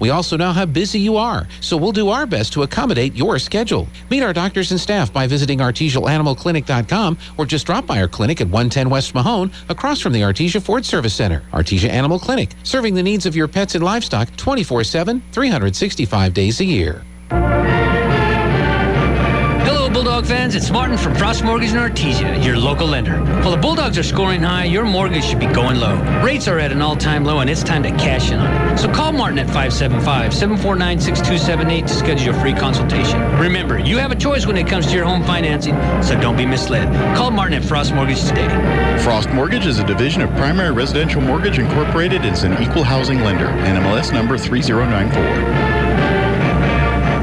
We also know how busy you are, so we'll do our best to accommodate your schedule. Meet our doctors and staff by visiting artesiaanimalclinic.com or just drop by our clinic at 110 West Mahone across from the Artesia Ford Service Center. Artesia Animal Clinic, serving the needs of your pets and livestock 24/7, 365 days a year. Hello, Bulldog fans. It's Martin from Frost Mortgage in Artesia, your local lender. While the Bulldogs are scoring high, your mortgage should be going low. Rates are at an all-time low, and it's time to cash in on it. So call Martin at 575-749-6278 to schedule your free consultation. Remember, you have a choice when it comes to your home financing, so don't be misled. Call Martin at Frost Mortgage today. Frost Mortgage is a division of Primary Residential Mortgage Incorporated and is an equal housing lender. NMLS number 3094.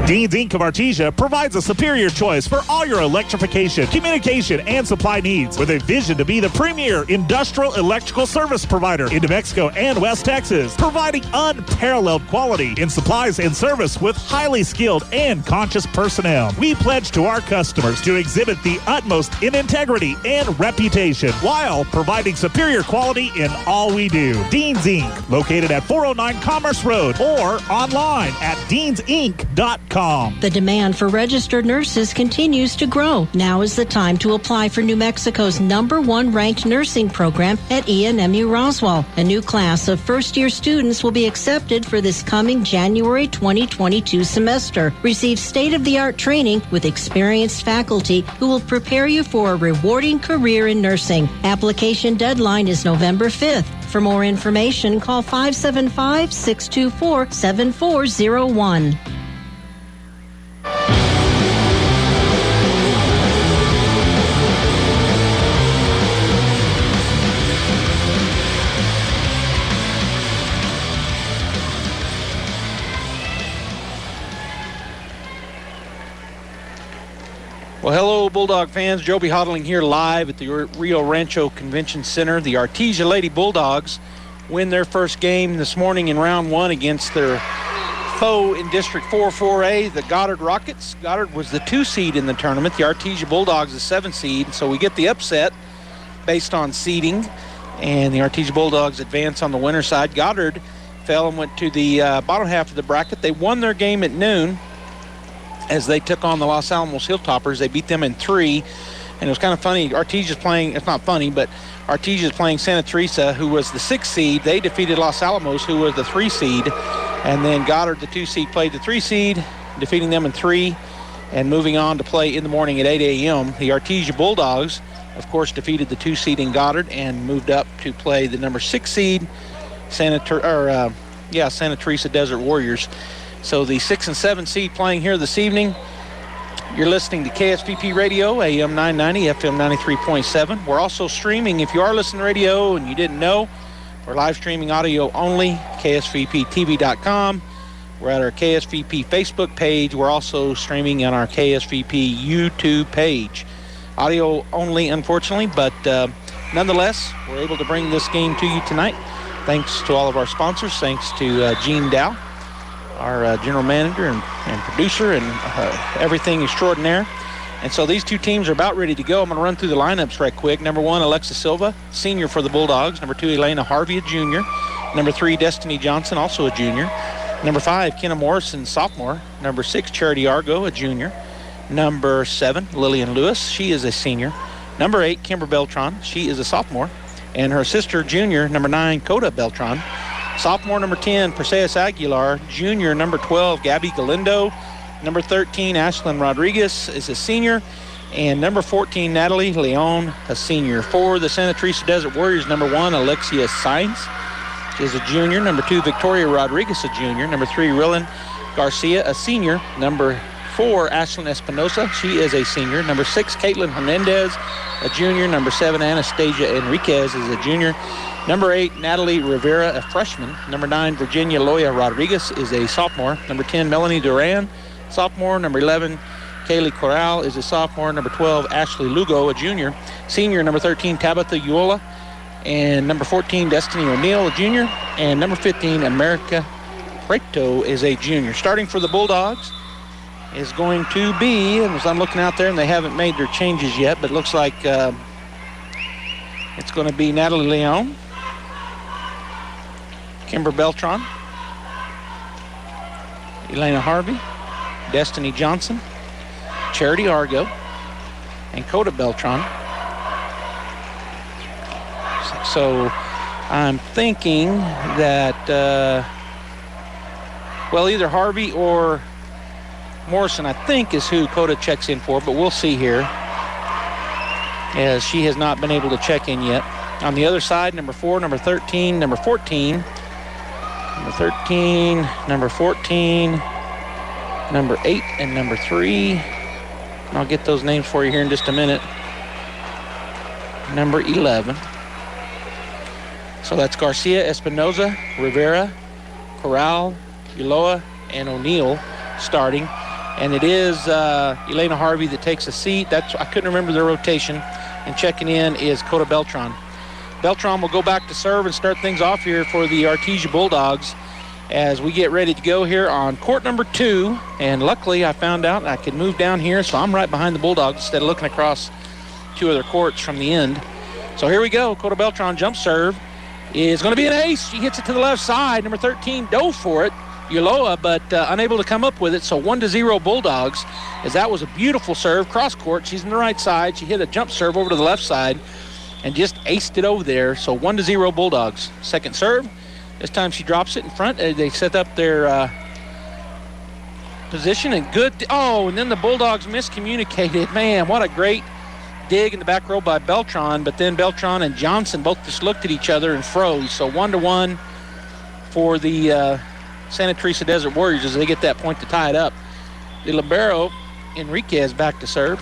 Dean's Inc. of Artesia provides a superior choice for all your electrification, communication, and supply needs with a vision to be the premier industrial electrical service provider in New Mexico and West Texas, providing unparalleled quality in supplies and service with highly skilled and conscious personnel. We pledge to our customers to exhibit the utmost in integrity and reputation while providing superior quality in all we do. Dean's Inc., located at 409 Commerce Road or online at deansinc.com. The demand for registered nurses continues to grow. Now is the time to apply for New Mexico's #1 ranked nursing program at ENMU Roswell. A new class of first-year students will be accepted for this coming January 2022 semester. Receive state-of-the-art training with experienced faculty who will prepare you for a rewarding career in nursing. Application deadline is November 5th. For more information, call 575-624-7401. Well, hello, Bulldog fans. Joby Hodling here live at the Rio Rancho Convention Center. The Artesia Lady Bulldogs win their first game this morning in round one against their foe in District 4-4A, the Goddard Rockets. Goddard was the 2 seed in the tournament. The Artesia Bulldogs, the 7 seed. So we get the upset based on seeding, and the Artesia Bulldogs advance on the winner's side. Goddard fell and went to the bottom half of the bracket. They won their game at noon as they took on the Los Alamos Hilltoppers. They beat them in 3, and it was kind of funny. Artesia's playing, it's not funny, but Artesia's playing Santa Teresa, who was the 6 seed. They defeated Los Alamos, who was the 3 seed, and then Goddard, the 2 seed, played the 3 seed, defeating them in 3, and moving on to play in the morning at 8 a.m. The Artesia Bulldogs, of course, defeated the 2 seed in Goddard and moved up to play the number 6 seed, Santa Teresa Desert Warriors. So the 6 and 7 seed playing here this evening. You're listening to KSVP Radio, AM 990, FM 93.7. We're also streaming. If you are listening to radio and you didn't know, we're live streaming audio only, KSVPTV.com. We're at our KSVP Facebook page. We're also streaming on our KSVP YouTube page. Audio only, unfortunately, but nonetheless, we're able to bring this game to you tonight. Thanks to all of our sponsors. Thanks to Gene Dow, our general manager and producer, and everything extraordinaire. And so these two teams are about ready to go. I'm going to run through the lineups right quick. Number 1, Alexa Silva, senior for the Bulldogs. Number 2, Elena Harvey, a junior. Number 3, Destiny Johnson, also a junior. Number 5, Kenna Morrison, sophomore. Number 6, Charity Argo, a junior. Number 7, Lillian Lewis, she is a senior. Number 8, Kimber Beltran, she is a sophomore. And her sister, junior, number 9, Coda Beltran. Sophomore, number 10, Perseus Aguilar. Junior, number 12, Gabby Galindo. Number 13, Ashlyn Rodriguez is a senior. And number 14, Natalie Leon, a senior. For the Santa Teresa Desert Warriors, number 1, Alexia Sainz is a junior. Number 2, Victoria Rodriguez, a junior. Number 3, Rylan Garcia, a senior. Number 4, Ashlyn Espinosa, she is a senior. Number 6, Caitlin Hernandez, a junior. Number 7, Anastasia Enriquez is a junior. Number 8, Natalie Rivera, a freshman. Number 9, Virginia Loya Rodriguez is a sophomore. Number 10, Melanie Duran, sophomore. Number 11, Kaylee Corral is a sophomore. Number 12, Ashley Lugo, a junior. Senior, number 13, Tabitha Uola. And number 14, Destiny O'Neill, a junior. And number 15, America Preto is a junior. Starting for the Bulldogs is going to be, as I'm looking out there, and they haven't made their changes yet, but it looks like it's going to be Natalie Leon, Kimber Beltran, Elena Harvey, Destiny Johnson, Charity Argo, and Coda Beltran. So I'm thinking that, either Harvey or Morrison, I think, is who Coda checks in for, but we'll see here, as she has not been able to check in yet. On the other side, number 4, number 13, number 14, number 13, number 14, number 8, and number 3. And I'll get those names for you here in just a minute. Number 11. So that's Garcia, Espinoza, Rivera, Corral, Ulloa, and O'Neill starting. And it is Elena Harvey that takes a seat. I couldn't remember the rotation. And checking in is Coda Beltran. Beltran will go back to serve and start things off here for the Artesia Bulldogs as we get ready to go here on court number 2. And luckily I found out I could move down here, so I'm right behind the Bulldogs instead of looking across 2 other courts from the end. So here we go. Coda Beltran jump serve is going to be an ace. She hits it to the left side. Number 13 dove for it, Ulloa, but unable to come up with it. So 1-0 Bulldogs, as that was a beautiful serve cross court. She's on the right side. She hit a jump serve over to the left side and just aced it over there. So 1-0 Bulldogs. Second serve. This time she drops it in front. They set up their position and good. And then the Bulldogs miscommunicated. Man, what a great dig in the back row by Beltran. But then Beltran and Johnson both just looked at each other and froze. So 1-1 for the Santa Teresa Desert Warriors as they get that point to tie it up. The libero, Enriquez, back to serve.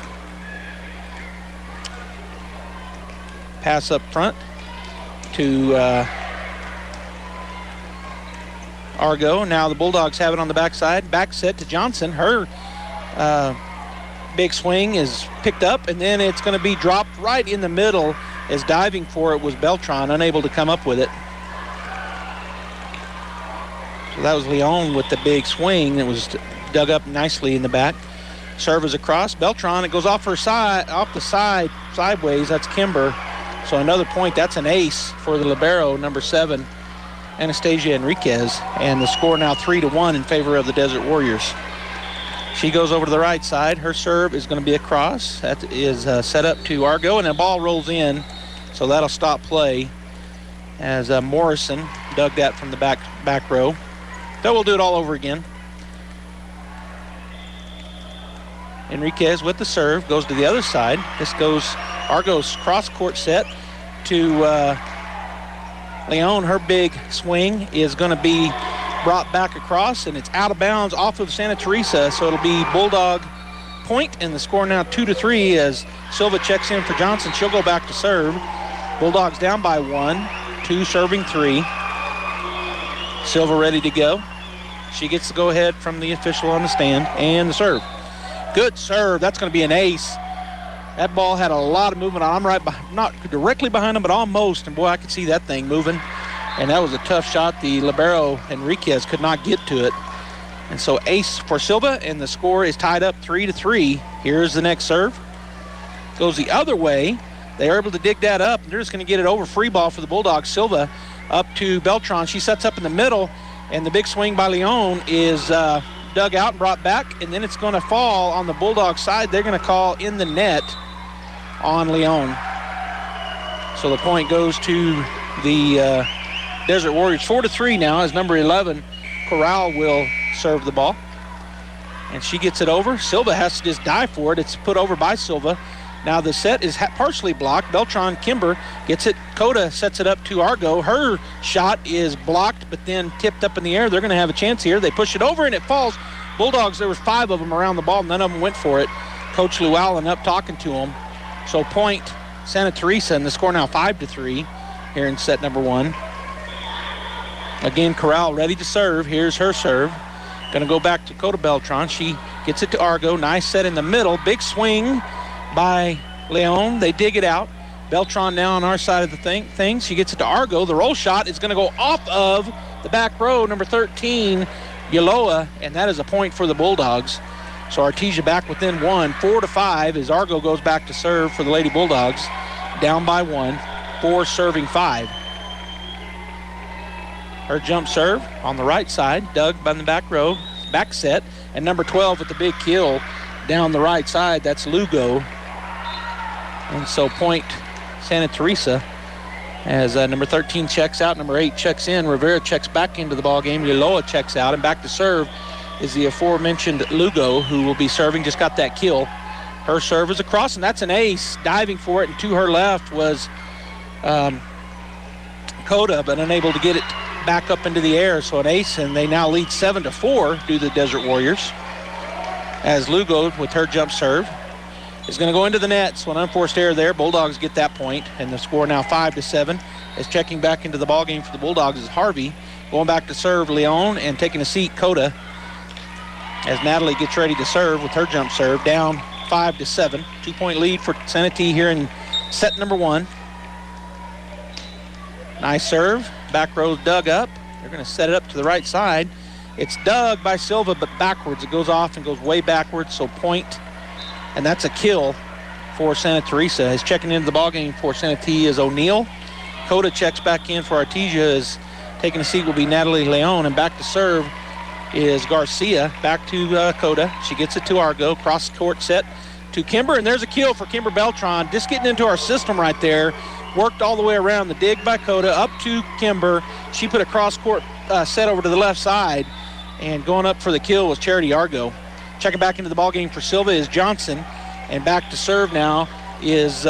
Pass up front to Argo. Now the Bulldogs have it on the backside. Back set to Johnson. Her big swing is picked up, and then it's going to be dropped right in the middle as diving for it was Beltran, unable to come up with it. So that was Leon with the big swing that was dug up nicely in the back. Serve is across. Beltran, it goes off the side, sideways. That's Kimber. So another point. That's an ace for the libero, number 7, Anastasia Enriquez. And the score now 3-1 in favor of the Desert Warriors. She goes over to the right side. Her serve is going to be across. That is set up to Argo, and the ball rolls in. So that'll stop play as Morrison dug that from the back row. So we'll do it all over again. Enriquez with the serve, goes to the other side. This goes Argo's cross-court set to Leon. Her big swing is going to be brought back across, and it's out of bounds off of Santa Teresa, so it'll be Bulldog point, and the score now 2-3 as Silva checks in for Johnson. She'll go back to serve. Bulldogs down by 1, 2 serving 3. Silva ready to go. She gets the go-ahead from the official on the stand, and the serve. Good serve. That's going to be an ace. That ball had a lot of movement. I'm right behind, not directly behind him, but almost. And boy, I could see that thing moving. And that was a tough shot. The libero, Enriquez, could not get to it. And so ace for Silva, and the score is tied up 3-3. Here's the next serve. Goes the other way. They are able to dig that up. They're just going to get it over. Free ball for the Bulldogs. Silva up to Beltran. She sets up in the middle, and the big swing by Leon is dug out and brought back, and then it's going to fall on the Bulldog side. They're going to call in the net on Leon. So the point goes to the Desert Warriors. 4-3 now as number 11, Corral, will serve the ball. And she gets it over. Silva has to just dive for it. It's put over by Silva. Now the set is partially blocked. Beltran Kimber gets it. Coda sets it up to Argo. Her shot is blocked, but then tipped up in the air. They're going to have a chance here. They push it over, and it falls. Bulldogs, there was 5 of them around the ball. None of them went for it. Coach Llewellyn up talking to them. So point Santa Teresa, and the score now 5-3 here in set number 1. Again, Corral ready to serve. Here's her serve. Going to go back to Coda Beltran. She gets it to Argo. Nice set in the middle. Big swing by Leon. They dig it out. Beltran now on our side of the thing. She gets it to Argo. The roll shot is going to go off of the back row, number 13, Ulloa, and that is a point for the Bulldogs. So Artesia back within 1, 4-5 as Argo goes back to serve for the Lady Bulldogs. Down by 1, 4 serving 5. Her jump serve on the right side, dug by the back row. back set. And number 12 with the big kill down the right side, that's Lugo. And so point Santa Teresa as number 13 checks out, number 8 checks in. Rivera checks back into the ball game. Liloa checks out, and back to serve is the aforementioned Lugo, who will be serving. Just got that kill. Her serve is across, and that's an ace. Diving for it, and to her left was Coda, but unable to get it back up into the air. So an ace, and they now lead 7-4 due to the Desert Warriors. As Lugo, with her jump serve, is going to go into the net. So an unforced error there. Bulldogs get that point, and the score now 5-7. As checking back into the ballgame for the Bulldogs is Harvey. Going back to serve, Leon, and taking a seat, Coda. As Natalie gets ready to serve with her jump serve, down 5-7. 2-point lead for Sanity here in set number 1. Nice serve. Back row dug up. They're going to set it up to the right side. It's dug by Silva, but backwards. It goes off and goes way backwards, so point. And that's a kill for Santa Teresa. As checking into the ballgame for Sanity is O'Neill. Coda checks back in for Artesia. As taking a seat will be Natalie Leon. And back to serve is Garcia. Back to Coda. She gets it to Argo. Cross court set to Kimber. And there's a kill for Kimber Beltran. Just getting into our system right there. Worked all the way around. The dig by Coda up to Kimber. She put a cross court set over to the left side. And going up for the kill was Charity Argo. Checking back into the ballgame for Silva is Johnson. And back to serve now is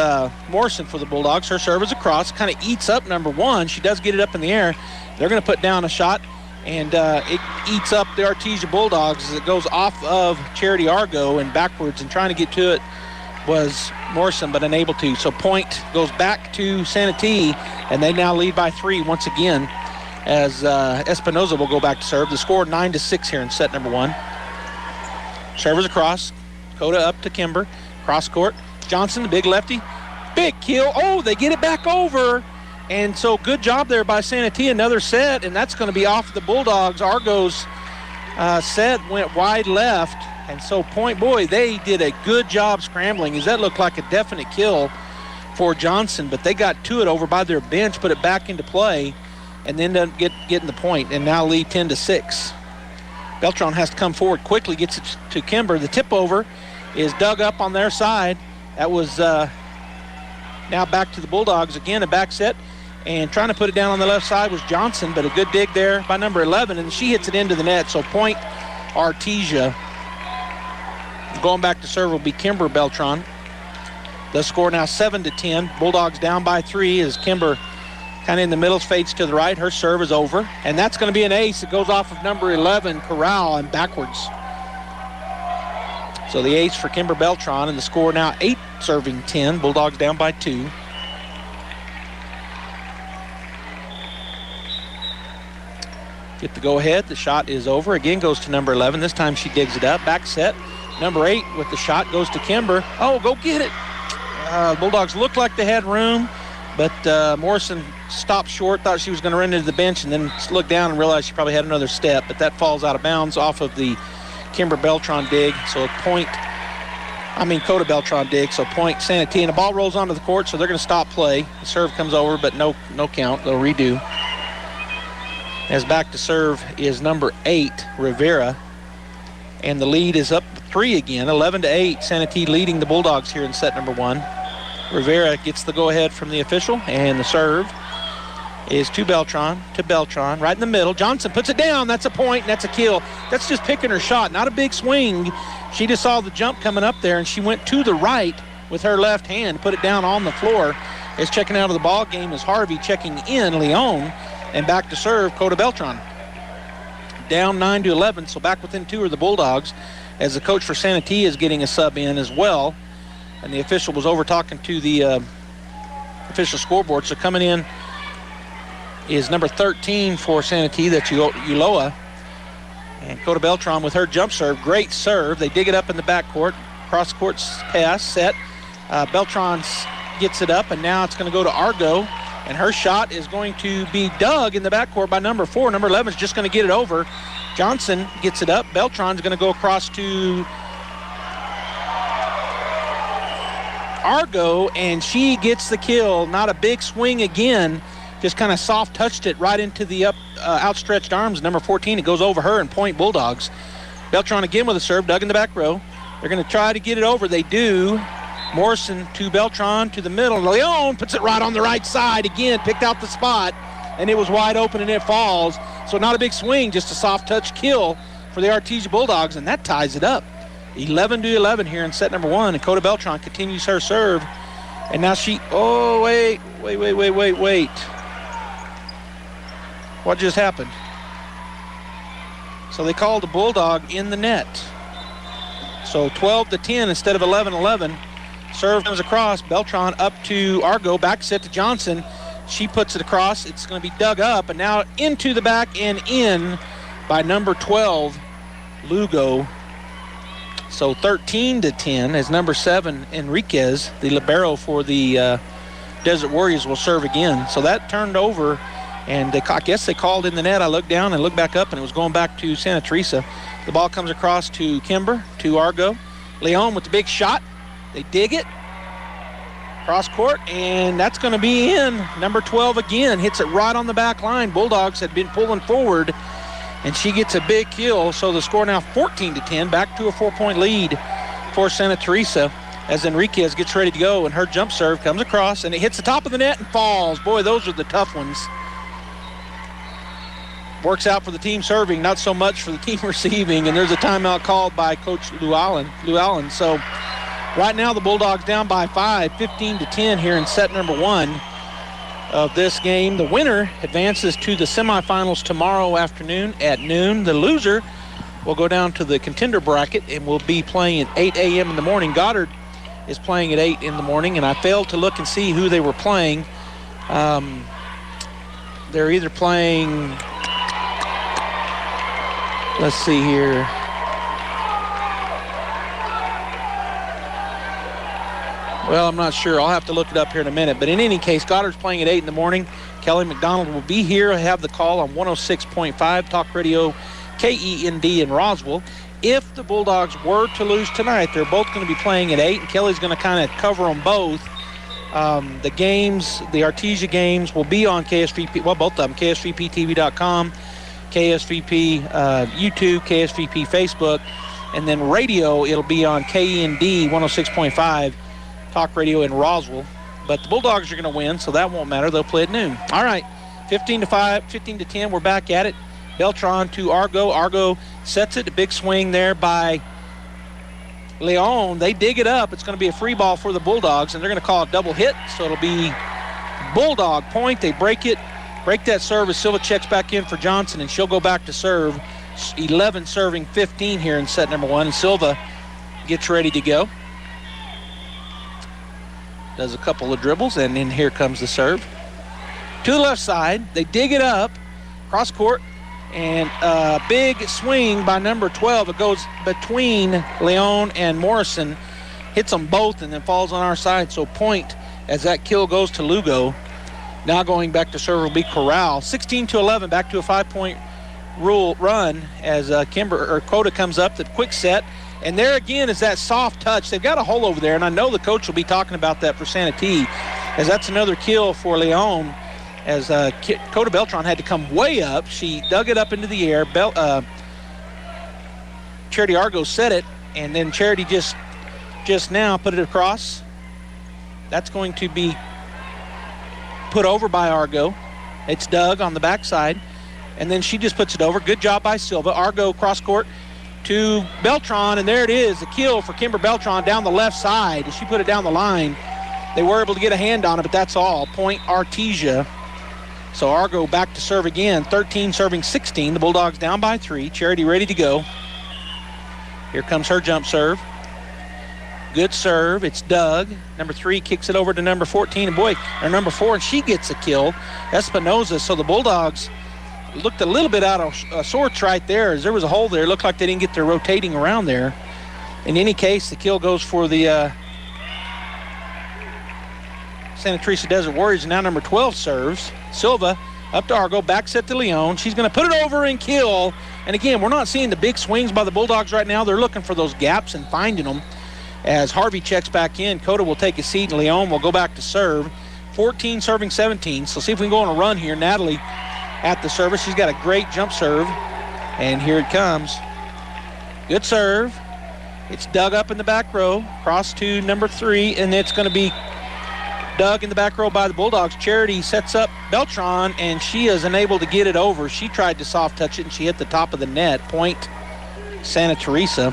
Morrison for the Bulldogs. Her serve is across. Kind of eats up number 1. She does get it up in the air. They're going to put down a shot. And it eats up the Artesia Bulldogs as it goes off of Charity Argo and backwards. And trying to get to it was Morrison, but unable to. So point goes back to Sanity. And they now lead by 3 once again. As Espinoza will go back to serve. The score 9-6 here in set number 1. Servers across. Coda up to Kimber. Cross court. Johnson, the big lefty. Big kill. Oh, they get it back over. And so good job there by Sanity. Another set, and that's going to be off the Bulldogs. Argo's set went wide left. And so point, boy, they did a good job scrambling, as that looked like a definite kill for Johnson. But they got to it over by their bench, put it back into play, and then getting the point, and now lead 10-6. Beltran has to come forward quickly, gets it to Kimber. The tip over is dug up on their side. That was now back to the Bulldogs again, a back set. And trying to put it down on the left side was Johnson, but a good dig there by number 11, and she hits it into the net. So point Artesia. Going back to serve will be Kimber Beltran. The score now 7-10. Bulldogs down by 3 as Kimber kind of in the middle, fades to the right. Her serve is over, and that's going to be an ace. It goes off of number 11, Corral, and backwards. So the ace for Kimber Beltran, and the score now 8 serving 10. Bulldogs down by 2. Get the go-ahead. The shot is over. Again goes to number 11. This time she digs it up. Back set. Number 8 with the shot goes to Kimber. Oh, go get it. Bulldogs looked like they had room, but Morrison stopped short, thought she was going to run into the bench, and then looked down and realized she probably had another step, but that falls out of bounds off of the Kimber Beltran dig. So Coda Beltran dig. So point Sanity, and the ball rolls onto the court, so they're going to stop play. The serve comes over, but no count. They'll redo. As back to serve is number 8, Rivera. And the lead is up 3 again, 11-8. Sanity leading the Bulldogs here in set number 1. Rivera gets the go-ahead from the official, and the serve is to Beltran, right in the middle. Johnson puts it down. That's a point, and that's a kill. That's just picking her shot, not a big swing. She just saw the jump coming up there, and she went to the right with her left hand, put it down on the floor. As checking out of the ball game is Harvey, checking in Leon, and back to serve Coda Beltran. Down 9-11, so back within 2 are the Bulldogs, as the coach for Sanity is getting a sub in as well. And the official was over talking to the official scoreboard. So coming in is number 13 for Sanity, that's Uloa. And Coda Beltran with her jump serve. Great serve. They dig it up in the backcourt. Cross-court pass set. Beltran gets it up, and now it's going to go to Argo. And her shot is going to be dug in the backcourt by number 4. Number 11 is just going to get it over. Johnson gets it up. Beltran's going to go across to Argo, and she gets the kill. Not a big swing again. Just kind of soft touched it right into the outstretched arms. Number 14, it goes over her, and point Bulldogs. Beltran again with a serve, dug in the back row. They're going to try to get it over. They do. Morrison to Beltran to the middle. Leon puts it right on the right side. Again, picked out the spot, and it was wide open, and it falls. So not a big swing, just a soft touch kill for the Artesia Bulldogs, and that ties it up. 11-11 here in set number 1, and Coda Beltran continues her serve. And now she, wait. What just happened? So they called the Bulldog in the net. So 12-10 instead of 11-11. Serve comes across. Beltran up to Argo. Back set to Johnson. She puts it across. It's going to be dug up. And now into the back and in by number 12, Lugo. So 13-10 as number 7, Enriquez, the libero for the Desert Warriors, will serve again. So that turned over, and I guess they called in the net. I looked down and looked back up, and it was going back to Santa Teresa. The ball comes across to Kimber, to Argo. Leon with the big shot. They dig it. Cross court, and that's going to be in. Number 12 again hits it right on the back line. Bulldogs had been pulling forward, and she gets a big kill. So the score now 14-10, back to a 4-point lead for Santa Teresa as Enriquez gets ready to go, and her jump serve comes across, and it hits the top of the net and falls. Boy, those are the tough ones. Works out for the team serving, not so much for the team receiving, and there's a timeout called by Coach Lou Allen. So right now the Bulldogs down by 5, 15-10 here in set number 1 of this game. The winner advances to the semifinals tomorrow afternoon at noon. The loser will go down to the contender bracket and will be playing at 8 a.m. in the morning. Goddard is playing at 8 in the morning, and I failed to look and see who they were playing. They're either playing, let's see here. Well, I'm not sure. I'll have to look it up here in a minute. But in any case, Goddard's playing at 8 in the morning. Kelly McDonald will be here. I have the call on 106.5 Talk Radio KEND in Roswell. If the Bulldogs were to lose tonight, they're both going to be playing at 8, and Kelly's going to kind of cover them both. The games, the Artesia games, will be on KSVP, well, both of them, KSVPTV.com, KSVP YouTube, KSVP Facebook, and then radio, it'll be on KEND 106.5. Talk Radio in Roswell. But the Bulldogs are going to win, so that won't matter. They'll play at noon. All right, 15-10, we're back at it. Beltran to Argo. Argo sets it. A big swing there by Leon. They dig it up. It's going to be a free ball for the Bulldogs, and they're going to call a double hit, so it'll be Bulldog point. They break that serve as Silva checks back in for Johnson, and she'll go back to serve. 11 serving 15 here in set number 1, and Silva gets ready to go. Does a couple of dribbles, and then here comes the serve. To the left side, they dig it up, cross court, and a big swing by number 12. It goes between Leon and Morrison, hits them both, and then falls on our side. So point as that kill goes to Lugo. Now going back to serve will be Corral. 16-11, back to a 5-point run as Coda comes up, the quick set. And there again is that soft touch. They've got a hole over there, and I know the coach will be talking about that for Santa T, as that's another kill for Leon, as Coda Beltran had to come way up. She dug it up into the air. Charity Argo set it, and then Charity just now put it across. That's going to be put over by Argo. It's dug on the backside, and then she just puts it over. Good job by Silva. Argo cross court to Beltran, and there it is, the kill for Kimber Beltran down the left side. She put it down the line. They were able to get a hand on it, but that's all. Point Artesia. So Argo back to serve again. 13 serving 16. The Bulldogs down by 3. Charity ready to go. Here comes her jump serve. Good serve. It's Doug. Number 3 kicks it over to number 14. And number 4, and she gets a kill. Espinoza. So the Bulldogs looked a little bit out of sorts right there, as there was a hole there. It looked like they didn't get their rotating around there. In any case, the kill goes for the Santa Teresa Desert Warriors, and now number 12 serves. Silva up to Argo, back set to Leon. She's going to put it over and kill. And again, we're not seeing the big swings by the Bulldogs right now. They're looking for those gaps and finding them. As Harvey checks back in, Coda will take a seat, and Leon will go back to serve. 14 serving 17. So see if we can go on a run here. Natalie at the service. She's got a great jump serve, and here it comes. Good serve. It's dug up in the back row. Cross to number 3, and it's going to be dug in the back row by the Bulldogs. Charity sets up Beltran, and she is unable to get it over. She tried to soft touch it, and she hit the top of the net. Point Santa Teresa.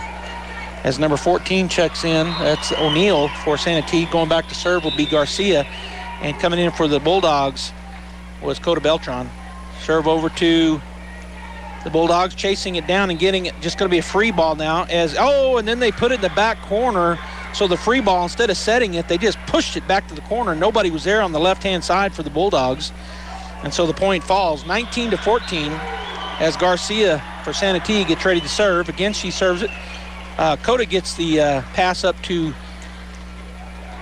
As number 14 checks in, that's O'Neill for Santa T. Going back to serve will be Garcia. And coming in for the Bulldogs was Coda Beltran. Serve over to the Bulldogs, chasing it down and getting it. Just going to be a free ball now. And then they put it in the back corner. So the free ball, instead of setting it, they just pushed it back to the corner. Nobody was there on the left-hand side for the Bulldogs. And so the point falls 19-14 as Garcia for Santa T gets ready to serve. Again, she serves it. Coda gets the pass up to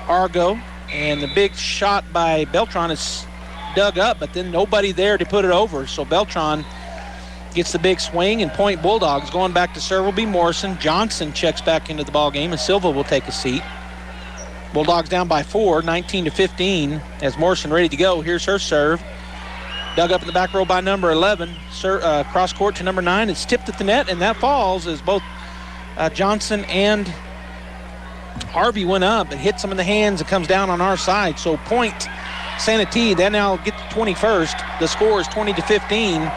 Argo. And the big shot by Beltran is dug up, but then nobody there to put it over. So Beltran gets the big swing, and point Bulldogs. Going back to serve will be Morrison. Johnson checks back into the ball game, and Silva will take a seat. Bulldogs down by 4, 19-15, as Morrison ready to go. Here's her serve. Dug up in the back row by number 11. Cross court to number 9. It's tipped at the net, and that falls as both Johnson and Harvey went up. It hits them in the hands. It comes down on our side. So point Santa T. They now get the 21st. The score is 20-15.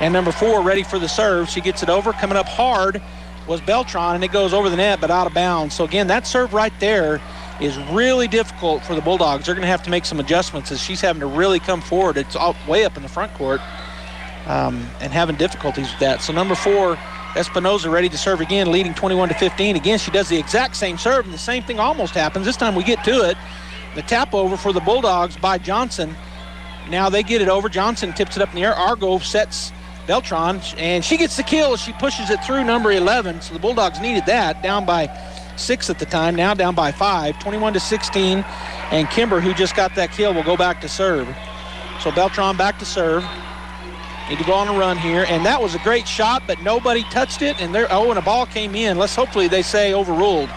And number 4 ready for the serve. She gets it over. Coming up hard was Beltran, and it goes over the net but out of bounds. So again, that serve right there is really difficult for the Bulldogs. They're going to have to make some adjustments as she's having to really come forward. It's way up in the front court and having difficulties with that. So number 4, Espinoza ready to serve again, leading 21-15. Again, she does the exact same serve, and the same thing almost happens. This time we get to it. The tap over for the Bulldogs by Johnson. Now they get it over. Johnson tips it up in the air. Argo sets Beltran, and she gets the kill as she pushes it through number 11. So the Bulldogs needed that. Down by 6 at the time, now down by 5, 21-16. And Kimber, who just got that kill, will go back to serve. So Beltran back to serve. Need to go on a run here, and that was a great shot, but nobody touched it, and and a ball came in. Hopefully they say overruled.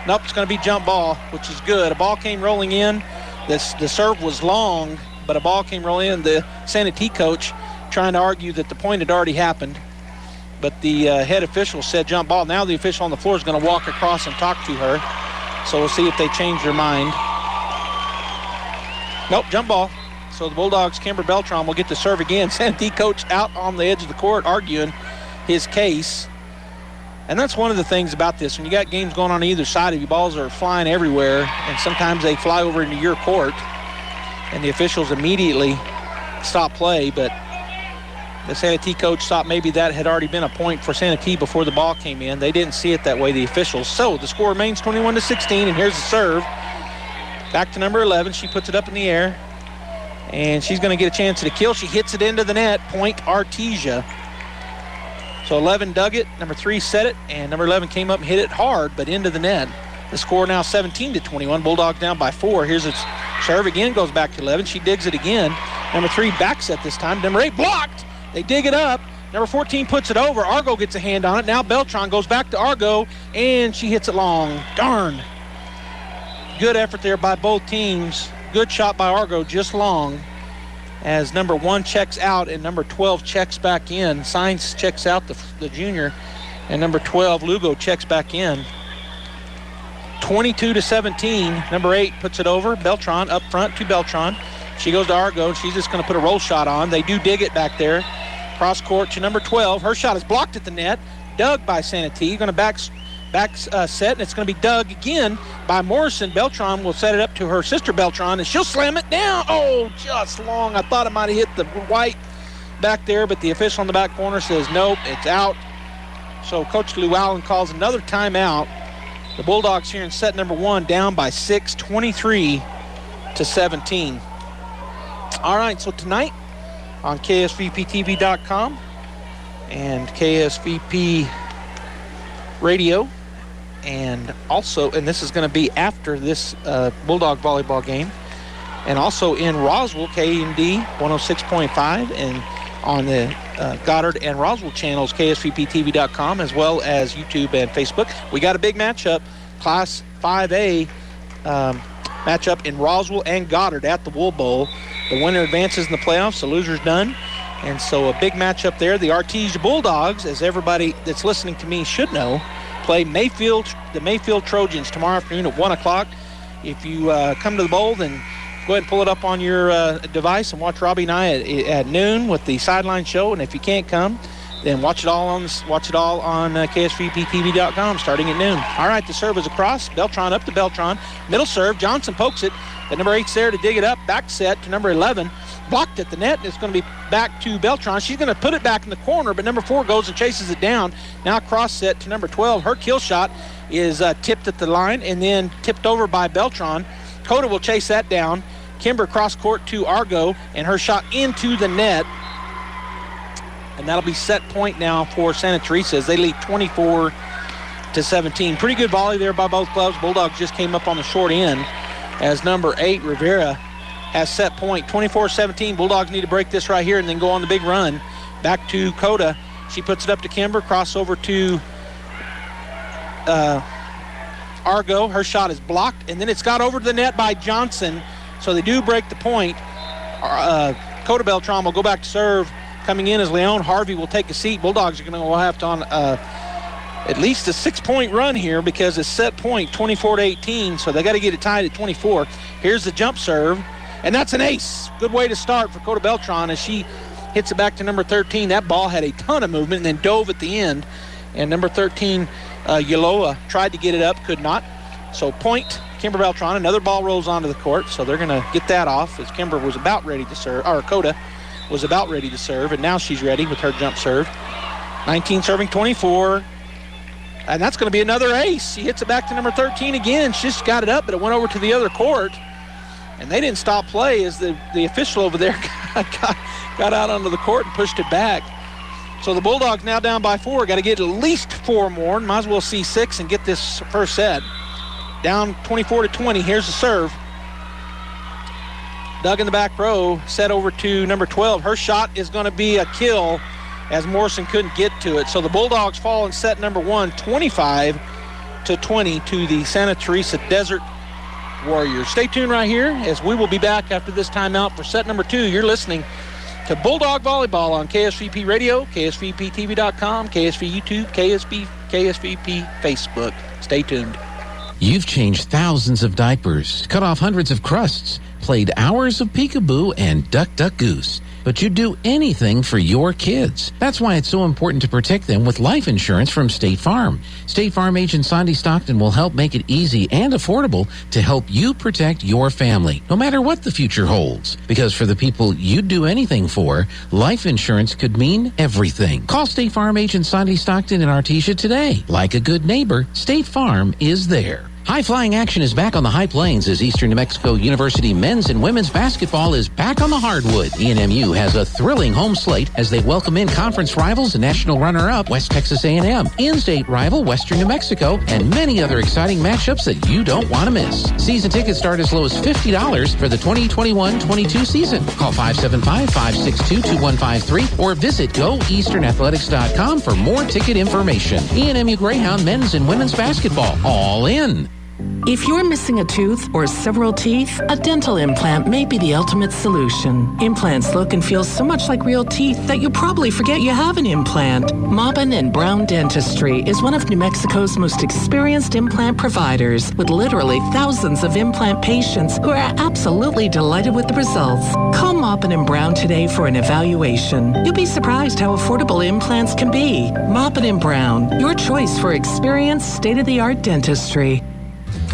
Nope, it's going to be jump ball, which is good. A ball came rolling in. The serve was long, but a ball came rolling in. The Santa T coach trying to argue that the point had already happened, but the head official said jump ball. Now the official on the floor is going to walk across and talk to her, so we'll see if they change their mind. Nope, jump ball. So the Bulldogs, Kimber Beltran, will get to serve again. Santa T coach out on the edge of the court arguing his case. And that's one of the things about this. When you got games going on either side of you, balls are flying everywhere, and sometimes they fly over into your court, and the officials immediately stop play. But the Santa T coach thought maybe that had already been a point for Santa T before the ball came in. They didn't see it that way, the officials. So the score remains 21-16, and here's the serve. Back to number 11. She puts it up in the air, and she's going to get a chance at a kill. She hits it into the net. Point Artesia. So 11 dug it, number 3 set it, and number 11 came up and hit it hard, but into the net. The score now 17-21. Bulldogs down by 4. Here's its serve again, goes back to 11. She digs it again. Number 3 back set this time. Number 8 blocked. They dig it up. Number 14 puts it over. Argo gets a hand on it. Now Beltran goes back to Argo, and she hits it long. Darn. Good effort there by both teams. Good shot by Argo, just long. As number 1 checks out and number 12 checks back in. Sainz checks out, the junior, and number 12, Lugo, checks back in. 22-17. Number 8 puts it over. Beltran up front to Beltran. She goes to Argo, and she's just going to put a roll shot on. They do dig it back there. Cross court to number 12. Her shot is blocked at the net. Dug by Santa T. Going to back set, and it's going to be dug again by Morrison. Beltran will set it up to her sister Beltran, and she'll slam it down. Oh, just long. I thought it might have hit the white back there, but the official in the back corner says nope, it's out. So Coach Llewellyn calls another timeout. The Bulldogs here in set number 1 down by 6, 23-17. All right, so tonight on KSVPTV.com and KSVP Radio, and also, and this is going to be after this Bulldog volleyball game, and also in Roswell, KMD 106.5, and on the Goddard and Roswell channels, KSVPTV.com, as well as YouTube and Facebook. We got a big matchup, Class 5A matchup in Roswell and Goddard at the Wool Bowl. The winner advances in the playoffs. The loser's done. And so a big matchup there. The Artesia Bulldogs, as everybody that's listening to me should know, play the Mayfield Trojans tomorrow afternoon at 1 o'clock. If you come to the bowl, then go ahead and pull it up on your device and watch Robbie and I at noon with the sideline show. And if you can't come, then watch it all on KSVPTV.com starting at noon. All right, the serve is across. Beltran up to Beltran. Middle serve. Johnson pokes it. The number 8's there to dig it up. Back set to number 11. Blocked at the net, and it's going to be back to Beltran. She's going to put it back in the corner, but number 4 goes and chases it down. Now cross set to number 12. Her kill shot is tipped at the line and then tipped over by Beltran. Coda will chase that down. Kimber cross court to Argo, and her shot into the net. And that'll be set point now for Santa Teresa as they lead 24-17. Pretty good volley there by both clubs. Bulldogs just came up on the short end as number 8, Rivera, has set point. 24-17. Bulldogs need to break this right here and then go on the big run. Back to Coda. She puts it up to Kimber. Crossover to Argo. Her shot is blocked, and then it's got over to the net by Johnson. So they do break the point. Coda Beltran will go back to serve. Coming in as Leon Harvey will take a seat. Bulldogs are going to have to on at least a 6-point run here because it's set point 24-18, so they got to get it tied at 24. Here's the jump serve, and that's an ace. Good way to start for Coda Beltran as she hits it back to number 13. That ball had a ton of movement and then dove at the end, and number 13, Yaloa, tried to get it up, could not. So point, Kimber Beltran. Another ball rolls onto the court, so they're going to get that off as Kimber was about ready to serve, or Coda was about ready to serve, and now she's ready with her jump serve. 19 serving 24, and that's going to be another ace. She hits it back to number 13 again. She just got it up, but it went over to the other court, and they didn't stop play as the official over there got out onto the court and pushed it back. So the Bulldogs now down by 4. Got to get at least 4 more. Might as well see 6 and get this first set. Down 24-20. Here's the serve. Dug in the back row, set over to number 12. Her shot is going to be a kill as Morrison couldn't get to it. So the Bulldogs fall in set number 1, 25-20 to the Santa Teresa Desert Warriors. Stay tuned right here as we will be back after this timeout for set number 2. You're listening to Bulldog Volleyball on KSVP Radio, KSVPTV.com, KSV YouTube, KSVP Facebook. Stay tuned. You've changed thousands of diapers, cut off hundreds of crusts, played hours of peekaboo and duck goose. But you'd do anything for your kids. That's why it's so important to protect them with life insurance from State Farm. State Farm agent Sandy Stockton will help make it easy and affordable to help you protect your family, no matter what the future holds. Because for the people you'd do anything for, life insurance could mean everything. Call State Farm agent Sandy Stockton in Artesia today. Like a good neighbor, State Farm is there. High-flying action is back on the High Plains as Eastern New Mexico University men's and women's basketball is back on the hardwood. ENMU has a thrilling home slate as they welcome in conference rivals and national runner-up West Texas A&M, in-state rival Western New Mexico, and many other exciting matchups that you don't want to miss. Season tickets start as low as $50 for the 2021-22 season. Call 575-562-2153 or visit GoEasternAthletics.com for more ticket information. ENMU Greyhound men's and women's basketball, all in. If you're missing a tooth or several teeth, a dental implant may be the ultimate solution. Implants look and feel so much like real teeth that you probably forget you have an implant. Maupin and Brown Dentistry is one of New Mexico's most experienced implant providers, with literally thousands of implant patients who are absolutely delighted with the results. Call Maupin and Brown today for an evaluation. You'll be surprised how affordable implants can be. Maupin and Brown, your choice for experienced, state-of-the-art dentistry.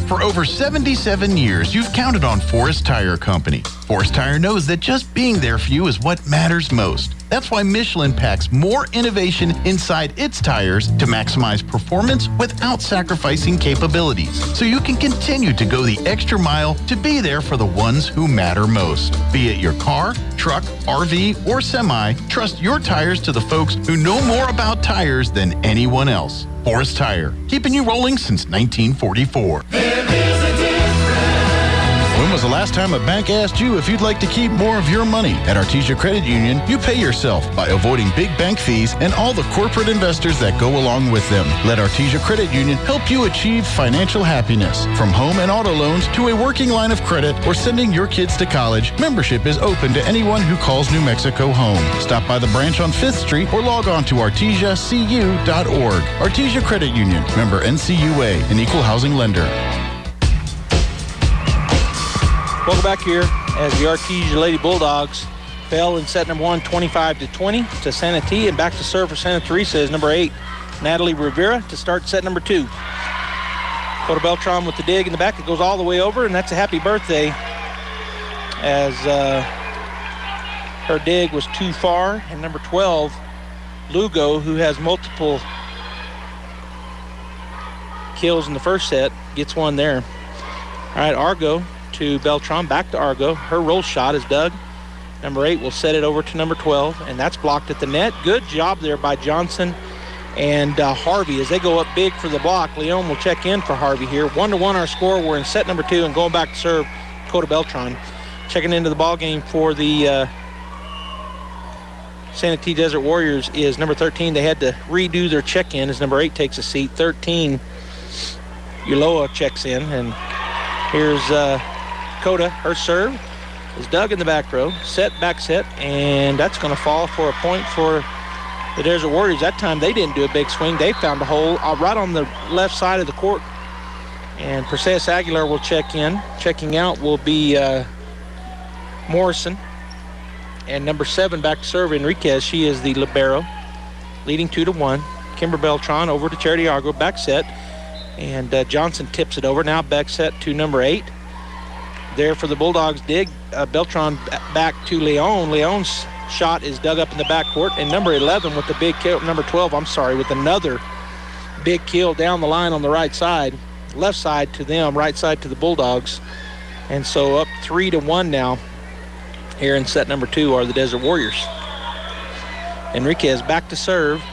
For over 77 years, you've counted on Forest Tire Company. Forest Tire knows that just being there for you is what matters most. That's why Michelin packs more innovation inside its tires to maximize performance without sacrificing capabilities, so you can continue to go the extra mile to be there for the ones who matter most. Be it your car, truck, RV, or semi, trust your tires to the folks who know more about tires than anyone else. Forest Tire, keeping you rolling since 1944. There is a difference When was the last time a bank asked you if you'd like to keep more of your money? At Artesia Credit Union, you pay yourself by avoiding big bank fees and all the corporate investors that go along with them. Let Artesia Credit Union help you achieve financial happiness. From home and auto loans to a working line of credit or sending your kids to college, membership is open to anyone who calls New Mexico home. Stop by the branch on 5th Street or log on to artesiacu.org. Artesia Credit Union, member NCUA, an equal housing lender. Welcome back here as the Artesia Lady Bulldogs fell in set number 1, 25-20 to Santee, and back to serve for Santa Teresa is number 8, Natalie Rivera, to start set number 2. Coda Beltran with the dig in the back. It goes all the way over, and that's a happy birthday as her dig was too far. And number 12, Lugo, who has multiple kills in the first set, gets one there. All right, Argo to Beltran, back to Argo. Her roll shot is dug. Number 8 will set it over to number 12, and that's blocked at the net. Good job there by Johnson and Harvey as they go up big for the block. Leon will check in for Harvey here. 1-1 our score. We're in set number 2 and going back to serve Coda Beltran. Checking into the ball game for the Santee Desert Warriors is number 13. They had to redo their check-in as number 8 takes a seat. 13, Uloa checks in, and here's Coda. Her serve is dug in the back row. Back set, and that's going to fall for a point for the Desert Warriors. That time they didn't do a big swing. They found a hole right on the left side of the court. And Perseus Aguilar will check in. Checking out will be Morrison. And number 7 back to serve, Enriquez. She is the libero, leading 2-1. Kimber Beltran over to Charity Argo. Back set. And Johnson tips it over. Now back set to number 8. There for the Bulldogs dig. Beltran back to Leon. Leon's shot is dug up in the backcourt, and number 11 with the big kill, number 12, with another big kill down the line on the right side. Left side to them, right side to the Bulldogs. And so up 3-1 now here in set number 2 are the Desert Warriors. Enriquez back to serve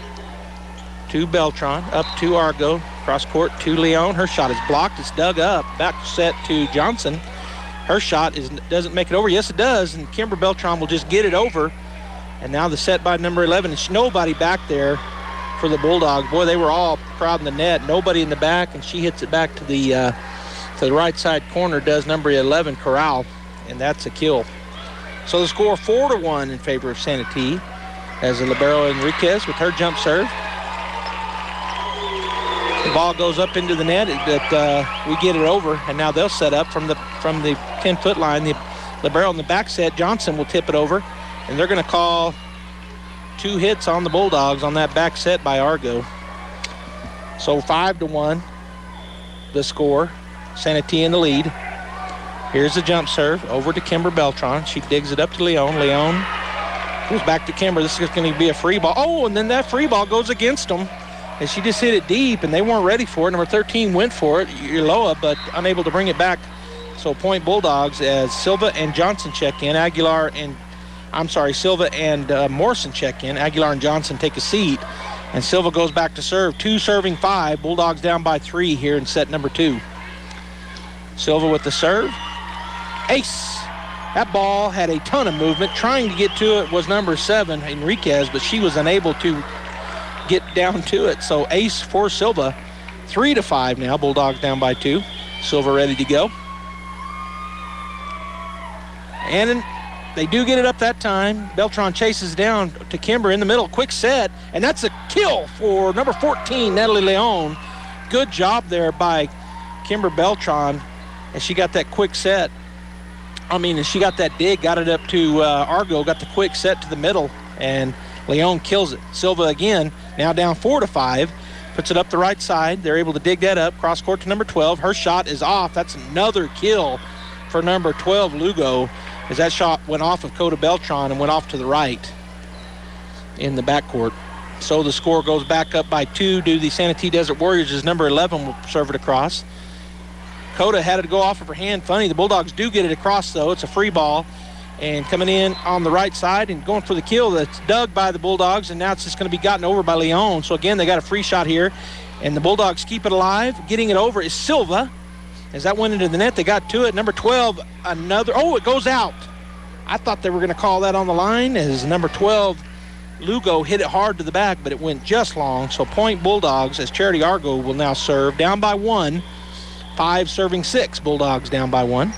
to Beltran, up to Argo, cross court to Leon. Her shot is blocked, it's dug up. Back set to Johnson. Her shot doesn't make it over. Yes, it does, and Kimber Beltran will just get it over. And now the set by number 11. It's nobody back there for the Bulldogs. Boy, they were all crowding the net. Nobody in the back, and she hits it back to the right side corner, does number 11, Corral, and that's a kill. So the score 4-1 in favor of Santee as the libero Enriquez with her jump serve. The ball goes up into the net, but we get it over, and now they'll set up from the 10-foot line. The libero in the back set, Johnson will tip it over, and they're going to call 2 hits on the Bulldogs on that back set by Argo. So 5-1 the score. Santee in the lead. Here's the jump serve over to Kimber Beltran. She digs it up to Leon. Leon goes back to Kimber. This is going to be a free ball. Oh, and then that free ball goes against them. And she just hit it deep, and they weren't ready for it. Number 13 went for it, Uloa, but unable to bring it back. So point Bulldogs as Silva and Johnson check in. Silva and Morrison check in. Aguilar and Johnson take a seat. And Silva goes back to serve. 2 serving 5. Bulldogs down by 3 here in set number 2. Silva with the serve. Ace. That ball had a ton of movement. Trying to get to it was number 7, Enriquez, but she was unable to get down to it. So ace for Silva. 3-5 now. Bulldogs down by 2. Silva ready to go. And they do get it up that time. Beltran chases down to Kimber in the middle. Quick set. And that's a kill for number 14, Natalie Leon. Good job there by Kimber Beltran. And she got that quick set. And she got that dig, got it up to Argo, got the quick set to the middle, and Leon kills it. Silva again, now down 4-5, puts it up the right side. They're able to dig that up, cross court to number 12. Her shot is off. That's another kill for number 12, Lugo, as that shot went off of Coda Beltran and went off to the right in the backcourt. So the score goes back up by 2 to the Santee Desert Warriors as number 11 will serve it across. Coda had it go off of her hand. Funny, the Bulldogs do get it across, though. It's a free ball. And coming in on the right side and going for the kill that's dug by the Bulldogs, and now it's just going to be gotten over by Leon. So, again, they got a free shot here. And the Bulldogs keep it alive. Getting it over is Silva. As that went into the net, they got to it. Number 12, another. Oh, it goes out. I thought they were going to call that on the line as number 12, Lugo, hit it hard to the back, but it went just long. So point Bulldogs as Charity Argo will now serve. Down by 1. 5 serving 6. Bulldogs down by 1.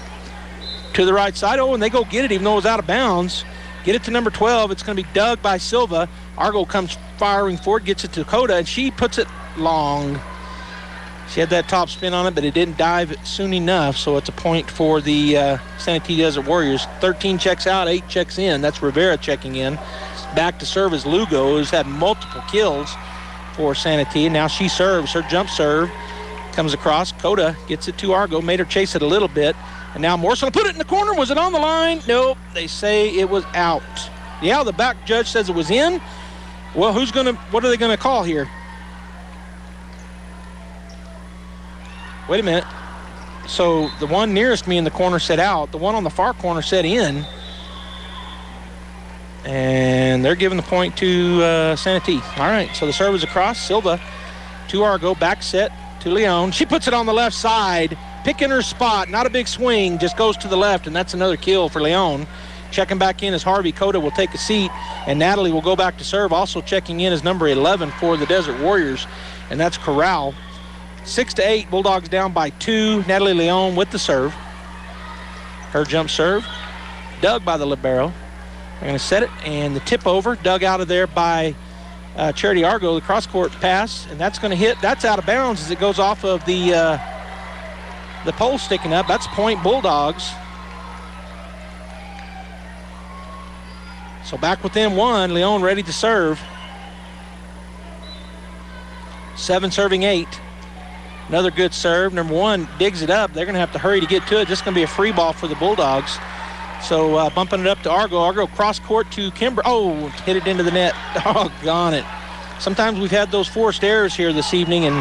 To the right side. Oh, and they go get it even though it was out of bounds. Get it to number 12. It's going to be dug by Silva. Argo comes firing forward, gets it to Dakota, and she puts it long. She had that top spin on it, but it didn't dive soon enough, so it's a point for the Santee Desert Warriors. 13 checks out, 8 checks in. That's Rivera checking in. Back to serve is Lugo, who's had multiple kills for Santee. Now she serves. Her jump serve comes across. Coda gets it to Argo, made her chase it a little bit. And now Morrison put it in the corner. Was it on the line? Nope. They say it was out. Yeah, the back judge says it was in. Well, what are they going to call here? Wait a minute. So the one nearest me in the corner said out. The one on the far corner said in. And they're giving the point to Santee. All right, so the serve is across. Silva to Argo, back set to Leon. She puts it on the left side, picking her spot. Not a big swing, just goes to the left, and that's another kill for Leon. Checking back in as Harvey Coda will take a seat, and Natalie will go back to serve. Also checking in as number 11 for the Desert Warriors, and that's Corral. 6-8, Bulldogs down by 2. Natalie Leon with the serve. Her jump serve, dug by the libero. They're going to set it, and the tip over, dug out of there by Charity Argo, the cross-court pass, and that's going to hit. That's out of bounds as it goes off of the pole sticking up. That's point Bulldogs. So back within 1, Leon ready to serve. 7 serving 8. Another good serve. Number 1 digs it up. They're going to have to hurry to get to it. This is going to be a free ball for the Bulldogs. So bumping it up to Argo. Argo cross court to Kimber. Oh, hit it into the net. Doggone it. Sometimes we've had those forced errors here this evening, and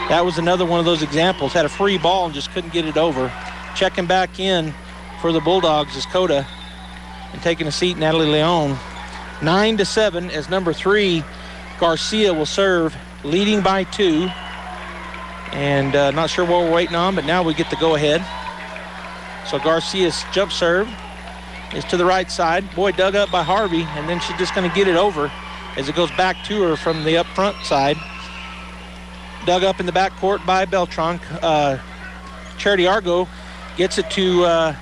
that was another one of those examples. Had a free ball and just couldn't get it over. Checking back in for the Bulldogs is Coda. And taking a seat, Natalie Leon. 9-7 as number 3, Garcia will serve, leading by 2. And not sure what we're waiting on, but now we get the go-ahead. So Garcia's jump serve is to the right side. Boy, dug up by Harvey, and then she's just going to get it over as it goes back to her from the up front side. Dug up in the back court by Beltran. Charity Argo gets it to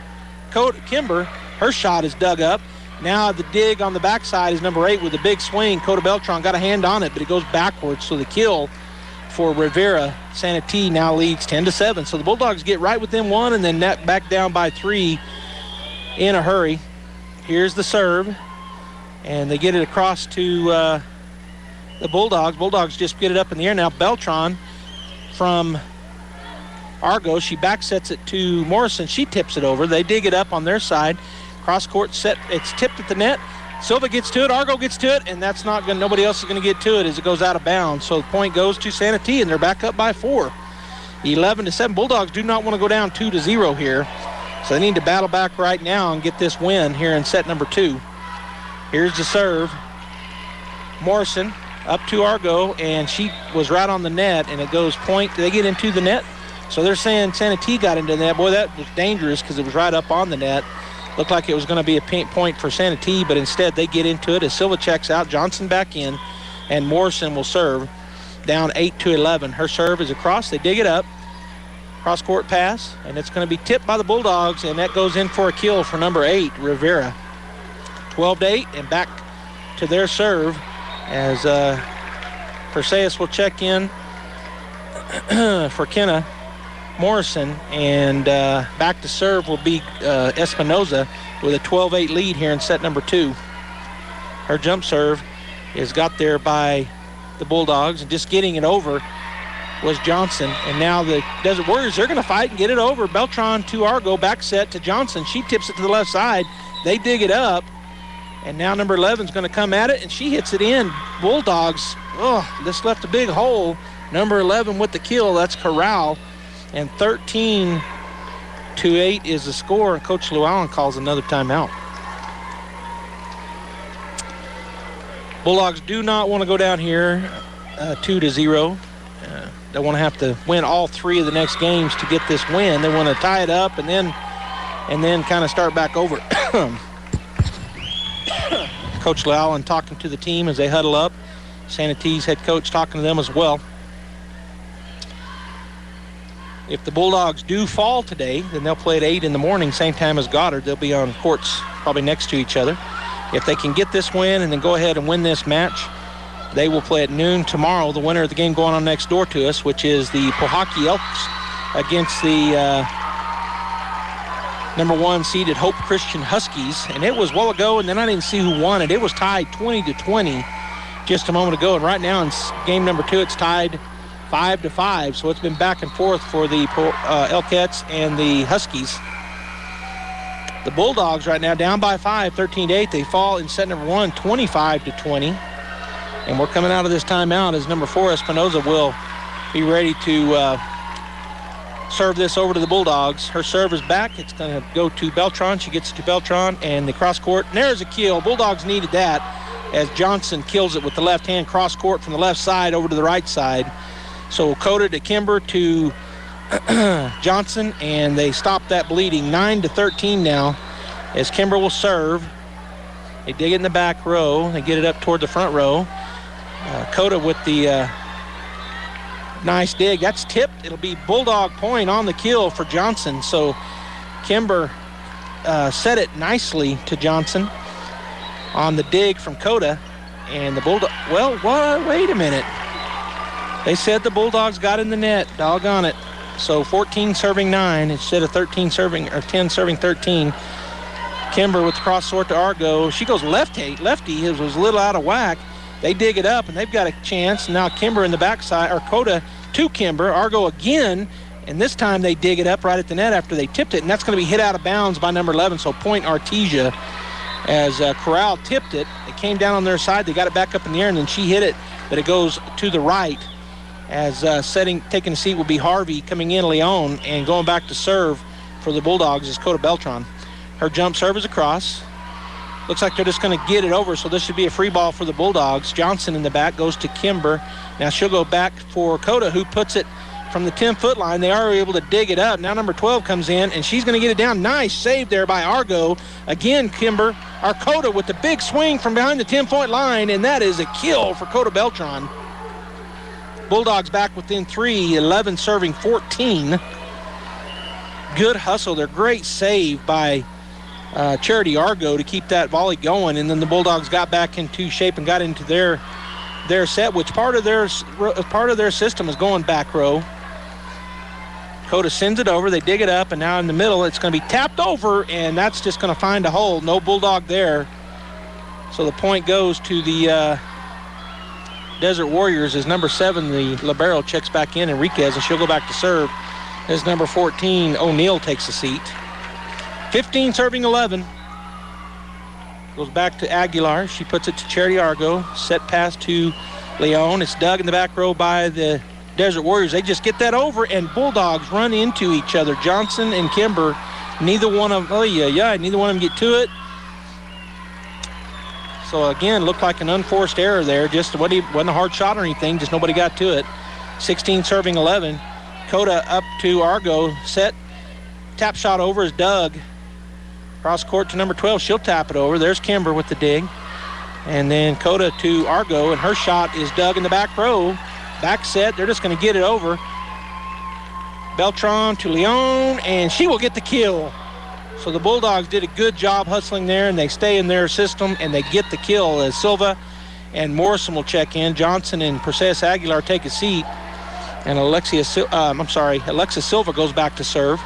Kimber. Her shot is dug up. Now the dig on the backside is number 8 with a big swing. Coda Beltran got a hand on it, but it goes backwards. So the kill for Rivera. Santee now leads 10-7. So the Bulldogs get right within 1 and then net back down by 3 in a hurry. Here's the serve. And they get it across to the Bulldogs. Bulldogs just get it up in the air. Now Beltran from Argo. She back sets it to Morrison. She tips it over. They dig it up on their side. Cross court set. It's tipped at the net. Silva gets to it. Argo gets to it, and that's not going. Nobody else is going to get to it as it goes out of bounds. So the point goes to Santee, and they're back up by 4. 11-7. Bulldogs do not want to go down 2-0 here, so they need to battle back right now and get this win here in set number 2. Here's the serve. Morrison up to Argo, and she was right on the net, and it goes point. They get into the net, so they're saying Santee got into the net. Boy, that was dangerous because it was right up on the net. Looked like it was going to be a point for Santee, but instead they get into it as Silva checks out. Johnson back in, and Morrison will serve. Down 8-11. Her serve is across. They dig it up. Cross-court pass, and it's going to be tipped by the Bulldogs, and that goes in for a kill for number 8, Rivera. 12-8, and back to their serve as Perseus will check in for Kenna Morrison, and back to serve will be Espinoza with a 12-8 lead here in set number 2. Her jump serve is got there by the Bulldogs, and just getting it over was Johnson. And now the Desert Warriors, they're going to fight and get it over. Beltran to Argo, back set to Johnson. She tips it to the left side. They dig it up, and now number 11 is going to come at it, and she hits it in. Bulldogs, this left a big hole. Number 11 with the kill, that's Corral. And 13-8 is the score, and Coach Llewellyn calls another timeout. Bulldogs do not want to go down here 2-0 They want to have to win all 3 of the next games to get this win. They want to tie it up and then kind of start back over. Coach Llewellyn talking to the team as they huddle up. Sanity's head coach talking to them as well. If the Bulldogs do fall today, then they'll play at 8 in the morning, same time as Goddard. They'll be on courts probably next to each other. If they can get this win and then go ahead and win this match, they will play at noon tomorrow. The winner of the game going on next door to us, which is the Pojoaquie Elks against the number 1 seeded Hope Christian Huskies. And it was a while ago, and then I didn't see who won it. It was tied 20-20 just a moment ago. And right now in game number 2, it's tied 5-5. So it's been back and forth for the Elkettes and the Huskies. The Bulldogs right now down by 5, 13-8. They fall in set number 1, 25-20. And we're coming out of this timeout as number 4, Espinoza, will be ready to serve this over to the Bulldogs. Her serve is back. It's going to go to Beltran. She gets it to Beltran and the cross court. And there's a kill. Bulldogs needed that as Johnson kills it with the left hand, cross court from the left side over to the right side. So Coda to Kimber to Johnson, and they stop that bleeding. 9-13 now as Kimber will serve. They dig it in the back row. They get it up toward the front row. Coda with the nice dig. That's tipped. It'll be Bulldog point on the kill for Johnson. So Kimber set it nicely to Johnson on the dig from Coda. And the Bulldog, well, wait a minute. They said the Bulldogs got in the net. Doggone it. So 14 serving 9 instead of 13 serving, or 10 serving 13. Kimber with the cross sort to Argo. She goes lefty. It was a little out of whack. They dig it up, and they've got a chance. Now Kimber in the backside, or Coda to Kimber. Argo again, and this time they dig it up right at the net after they tipped it, and that's going to be hit out of bounds by number 11. So point Artesia as Corral tipped it. It came down on their side. They got it back up in the air, and then she hit it, but it goes to the right. As taking a seat will be Harvey coming in, Leon, and going back to serve for the Bulldogs is Coda Beltran. Her jump serve is across. Looks like they're just going to get it over, so this should be a free ball for the Bulldogs. Johnson in the back goes to Kimber. Now she'll go back for Coda, who puts it from the 10-foot line. They are able to dig it up. Now number 12 comes in, and she's going to get it down. Nice save there by Argo. Again, Coda with the big swing from behind the 10-foot line, and that is a kill for Coda Beltran. Bulldogs back within 3, 11 serving 14. Good hustle there. Great save by Charity Argo to keep that volley going, and then the Bulldogs got back into shape and got into their set, which part of their system is going back row. Coda sends it over. They dig it up, and now in the middle it's going to be tapped over, and that's just going to find a hole. No Bulldog there. So the point goes to the Desert Warriors as number 7, the libero, checks back in, Enriquez, and she'll go back to serve as number 14, O'Neill, takes a seat. 15 serving 11. Goes back to Aguilar. She puts it to Charity Argo. Set pass to Leon. It's dug in the back row by the Desert Warriors. They just get that over, and Bulldogs run into each other. Johnson and Kimber, neither one of them get to it. So again, looked like an unforced error there. Just wasn't a hard shot or anything, just nobody got to it. 16 serving 11. Coda up to Argo. Set. Tap shot over is Doug. Cross court to number 12. She'll tap it over. There's Kimber with the dig. And then Coda to Argo, and her shot is dug in the back row. Back set. They're just going to get it over. Beltran to Leon, and she will get the kill. So the Bulldogs did a good job hustling there, and they stay in their system, and they get the kill as Silva and Morrison will check in. Johnson and Perseus Aguilar take a seat, and Alexis Silva goes back to serve.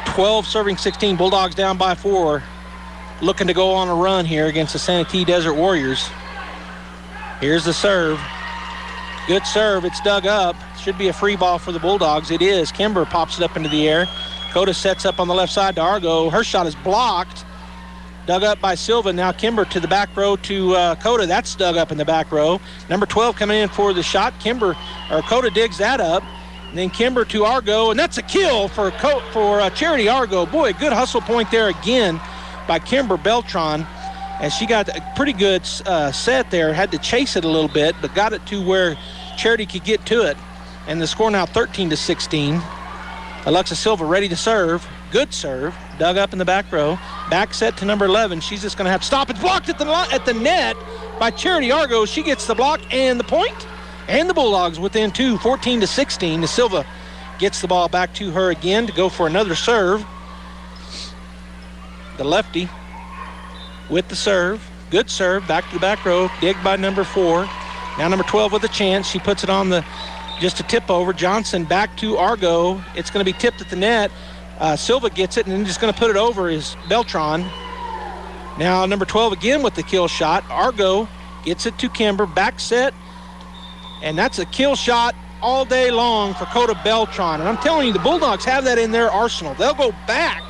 12 serving 16. Bulldogs down by 4, looking to go on a run here against the Santee Desert Warriors. Here's the serve. Good serve. It's dug up. Should be a free ball for the Bulldogs. It is. Kimber pops it up into the air. Coda sets up on the left side to Argo. Her shot is blocked. Dug up by Silva. Now Kimber to the back row to Coda. That's dug up in the back row. Number 12 coming in for the shot. Coda digs that up. And then Kimber to Argo, and that's a kill for Charity Argo. Boy, good hustle point there again by Kimber Beltran. as she got a pretty good set there, had to chase it a little bit, but got it to where Charity could get to it. And the score now 13-16. Alexa Silva ready to serve. Good serve. Dug up in the back row. Back set to number 11. She's just going to have to stop. It's blocked at the net by Charity Argo. She gets the block and the point. And the Bulldogs within 2, 14-16. The Silva gets the ball back to her again to go for another serve. The lefty with the serve. Good serve. Back to the back row. Dig by number 4. Now number 12 with a chance. She puts it on just a tip over. Johnson back to Argo. It's going to be tipped at the net. Silva gets it and then just going to put it over is Beltran. Now number 12 again with the kill shot. Argo gets it to Kimber. Back set. And that's a kill shot all day long for Coda Beltran. And I'm telling you, the Bulldogs have that in their arsenal. They'll go back.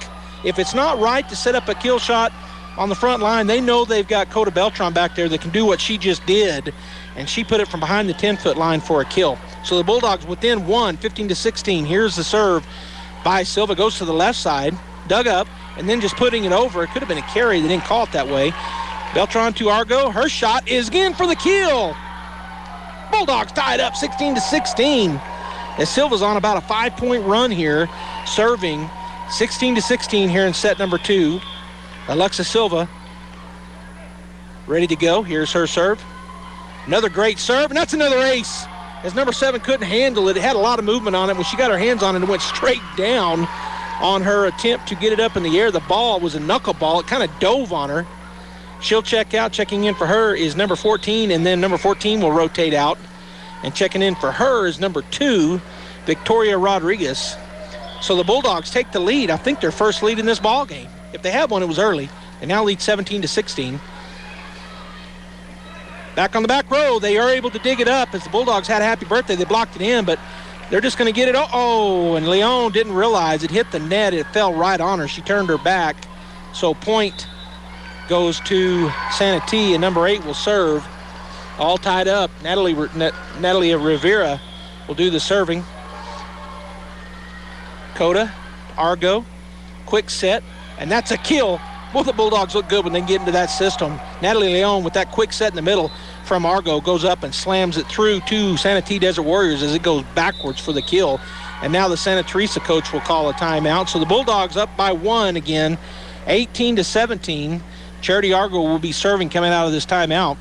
If it's not right to set up a kill shot on the front line, they know they've got Coda Beltran back there that can do what she just did. And she put it from behind the 10-foot line for a kill. So the Bulldogs within 1, 15-16. Here's the serve by Silva. Goes to the left side. Dug up. And then just putting it over. It could have been a carry. They didn't call it that way. Beltran to Argo. Her shot is again for the kill. Bulldogs tied up 16-16. As Silva's on about a 5-point run here. Serving 16-16 here in set number 2. Alexa Silva ready to go. Here's her serve. Another great serve, and that's another ace. As number 7 couldn't handle it. It had a lot of movement on it. When she got her hands on it, it went straight down on her attempt to get it up in the air. The ball was a knuckleball. It kind of dove on her. She'll check out. Checking in for her is number 14, and then number 14 will rotate out. And checking in for her is number 2, Victoria Rodriguez. So the Bulldogs take the lead. I think their first lead in this ball game. If they have one, it was early. They now lead 17-16. Back on the back row, they are able to dig it up. As the Bulldogs had a happy birthday, they blocked it in, but they're just going to get it. Oh, and Leon didn't realize it hit the net. It fell right on her. She turned her back. So point goes to Santee, and number 8 will serve. All tied up. Natalie Rivera will do the serving. Coda, Argo, quick set, and that's a kill. Both the Bulldogs look good when they get into that system. Natalie Leon with that quick set in the middle from Argo goes up and slams it through to Santee Desert Warriors as it goes backwards for the kill. And now the Santa Teresa coach will call a timeout. So the Bulldogs up by 1 again, 18-17. Charity Argo will be serving coming out of this timeout.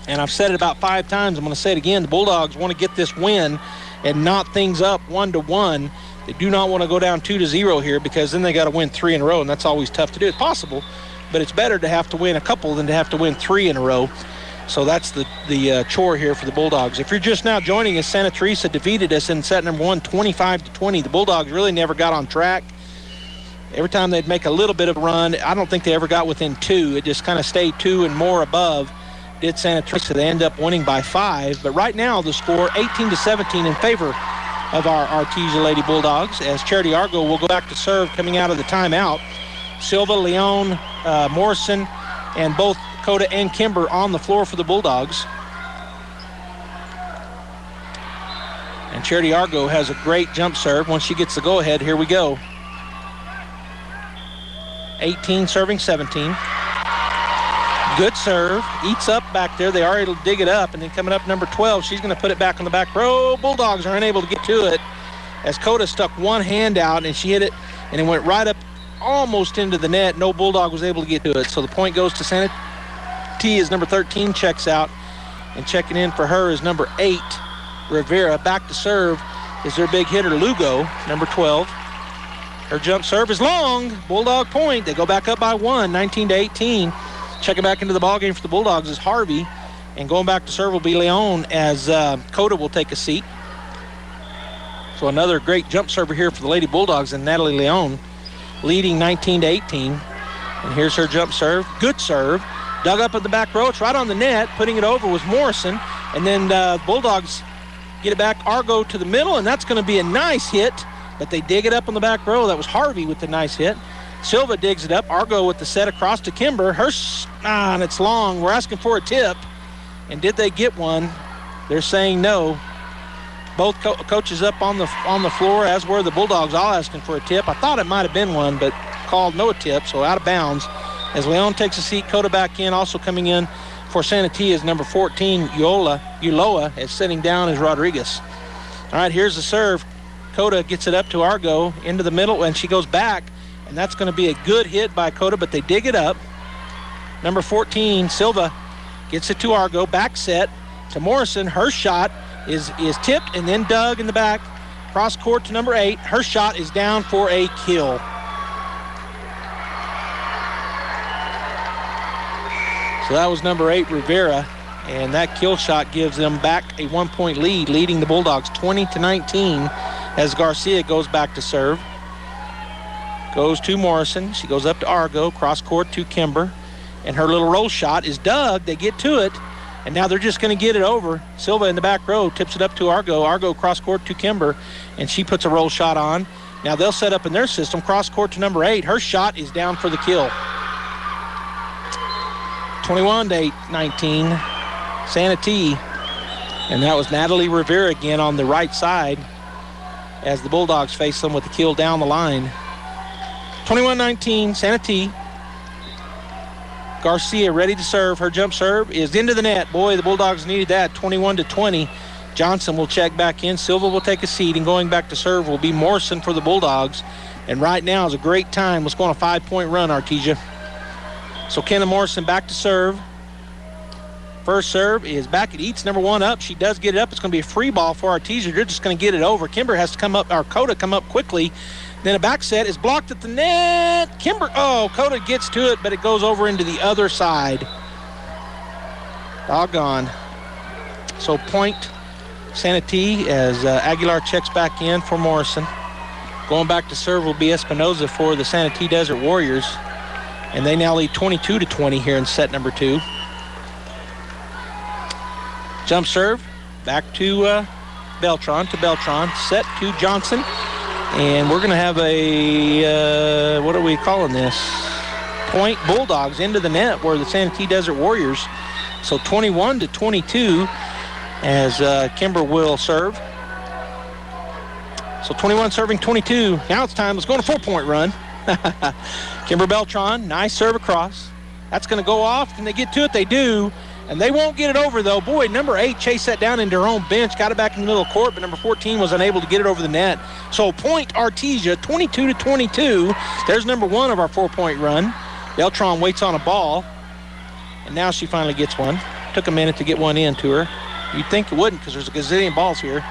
And I've said it about 5 times. I'm going to say it again. The Bulldogs want to get this win and knot things up 1-1. They do not want to go down 2-0 here because then they got to win 3 in a row, and that's always tough to do. It's possible, but it's better to have to win a couple than to have to win 3 in a row. So that's the chore here for the Bulldogs. If you're just now joining us, Santa Teresa defeated us in set number 1, 25-20. The Bulldogs really never got on track. Every time they'd make a little bit of a run, I don't think they ever got within 2. It just kind of stayed 2 and more above. Did Santa Teresa. They end up winning by 5. But right now the score 18-17 in favor of our Artesia Lady Bulldogs, as Charity Argo will go back to serve coming out of the timeout. Silva, Leon, Morrison, and both Coda and Kimber on the floor for the Bulldogs. And Charity Argo has a great jump serve. Once she gets the go-ahead, here we go. 18 serving 17. Good serve. Eats up back there. They are able to dig it up. And then coming up number 12, she's going to put it back on the back row. Bulldogs are unable to get to it as Coda stuck one hand out and she hit it and it went right up almost into the net. No Bulldog was able to get to it. So the point goes to Santa T as number 13 checks out. And checking in for her is number 8, Rivera. Back to serve is their big hitter, Lugo, number 12. Her jump serve is long. Bulldog point. They go back up by 1, 19-18. Checking back into the ballgame for the Bulldogs is Harvey. And going back to serve will be Leon as Coda will take a seat. So another great jump server here for the Lady Bulldogs and Natalie Leon, leading 19-18. And here's her jump serve. Good serve. Dug up at the back row. It's right on the net. Putting it over was Morrison. And then Bulldogs get it back. Argo to the middle, and that's going to be a nice hit. But they dig it up on the back row. That was Harvey with the nice hit. Silva digs it up. Argo with the set across to Kimber. And it's long. We're asking for a tip. And did they get one? They're saying no. Both coaches up on the floor, as were the Bulldogs, all asking for a tip. I thought it might have been one, but called no tip, so out of bounds. As Leon takes a seat, Coda back in. Also coming in for Santee is number 14, Uloa, is sitting down as Rodriguez. All right, here's the serve. Coda gets it up to Argo into the middle, and she goes back, and that's going to be a good hit by Coda, but they dig it up. Number 14, Silva, gets it to Argo. Back set to Morrison. Her shot is tipped and then dug in the back. Cross court to number 8. Her shot is down for a kill. So that was number 8, Rivera, and that kill shot gives them back a 1-point lead, leading the Bulldogs 20-19 as Garcia goes back to serve. Goes to Morrison. She goes up to Argo, cross court to Kimber, and her little roll shot is dug. They get to it, and now they're just going to get it over. Silva in the back row tips it up to Argo. Argo cross court to Kimber, and she puts a roll shot on. Now they'll set up in their system, cross court to number 8. Her shot is down for the kill. 21-19, Santee, and that was Natalie Rivera again on the right side as the Bulldogs face them with the kill down the line. 21-19, Santee. Garcia ready to serve. Her jump serve is into the net. Boy, the Bulldogs needed that. 21-20. Johnson will check back in. Silva will take a seat, and going back to serve will be Morrison for the Bulldogs. And right now is a great time. Let's go on a 5-point run, Artesia. So Kenna Morrison back to serve. First serve is back. It eats number 1 up. She does get it up. It's going to be a free ball for Artesia. They're just going to get it over. Kimber has to come up, or Coda come up quickly. Then a back set is blocked at the net. Coda gets to it, but it goes over into the other side. Doggone. So point Santee as Aguilar checks back in for Morrison. Going back to serve will be Espinoza for the Santee Desert Warriors. And they now lead 22-20 here in set number 2. Jump serve back to Beltran. Set to Johnson. And we're going to have a, what are we calling this? Point Bulldogs into the net where the Santee Desert Warriors. So 21-22 as Kimber will serve. So 21 serving 22. Now it's time. Let's go on a 4-point run. Kimber Beltran, nice serve across. That's going to go off. Can they get to it? They do. And they won't get it over, though. Boy, number 8 chased that down into her own bench, got it back in the middle of court, but number 14 was unable to get it over the net. So point Artesia, 22-22. There's number 1 of our 4-point run. Beltran waits on a ball, and now she finally gets one. Took a minute to get one in to her. You'd think it wouldn't because there's a gazillion balls here.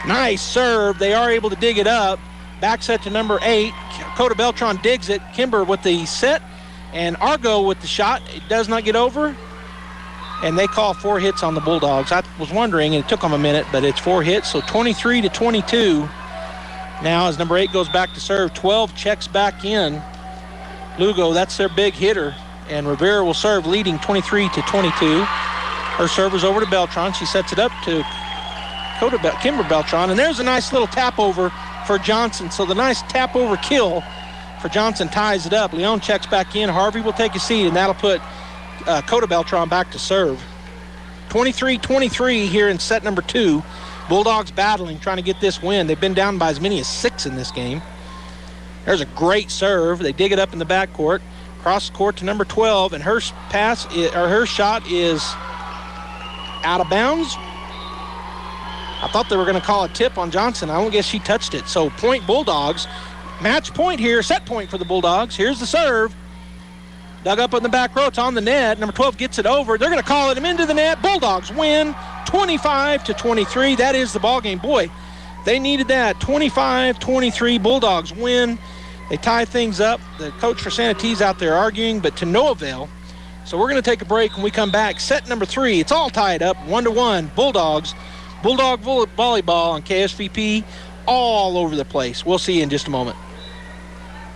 Nice serve. They are able to dig it up. Back set to number 8. Coda Beltran digs it. Kimber with the set, and Argo with the shot. It does not get over. And they call 4 hits on the Bulldogs. I was wondering, and it took them a minute, but it's 4 hits, so 23-22. Now as number 8 goes back to serve, 12 checks back in. Lugo, that's their big hitter, and Rivera will serve, leading 23-22. Her serve is over to Beltran. She sets it up to Kimber Beltran, and there's a nice little tap over for Johnson. So the nice tap over kill for Johnson ties it up. Leon checks back in. Harvey will take a seat, and that'll put Coda Beltran back to serve. 23-23 here in set number 2. Bulldogs battling, trying to get this win. They've been down by as many as 6 in this game. There's a great serve. They dig it up in the backcourt. Cross court to number 12, and her shot is out of bounds. I thought they were going to call a tip on Johnson. I don't guess she touched it. So point Bulldogs. Match point here, set point for the Bulldogs. Here's the serve. Dug up in the back row. It's on the net. Number 12 gets it over. They're going to call it him into the net. Bulldogs win 25-23. That is the ball game. Boy, they needed that. 25-23. Bulldogs win. They tie things up. The coach for Santee's out there arguing, but to no avail. So we're going to take a break. When we come back, set number 3. It's all tied up, 1-1. Bulldogs. Bulldog volleyball on KSVP all over the place. We'll see you in just a moment.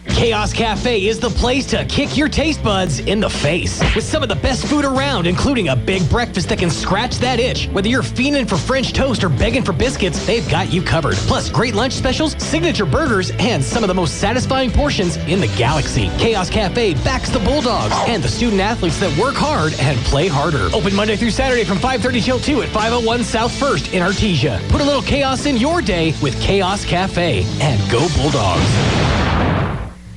Chaos Cafe is the place to kick your taste buds in the face. With some of the best food around, including a big breakfast that can scratch that itch. Whether you're fiending for French toast or begging for biscuits, they've got you covered. Plus, great lunch specials, signature burgers, and some of the most satisfying portions in the galaxy. Chaos Cafe backs the Bulldogs and the student athletes that work hard and play harder. Open Monday through Saturday from 5:30 till 2 at 501 South 1st in Artesia. Put a little chaos in your day with Chaos Cafe, and go Bulldogs.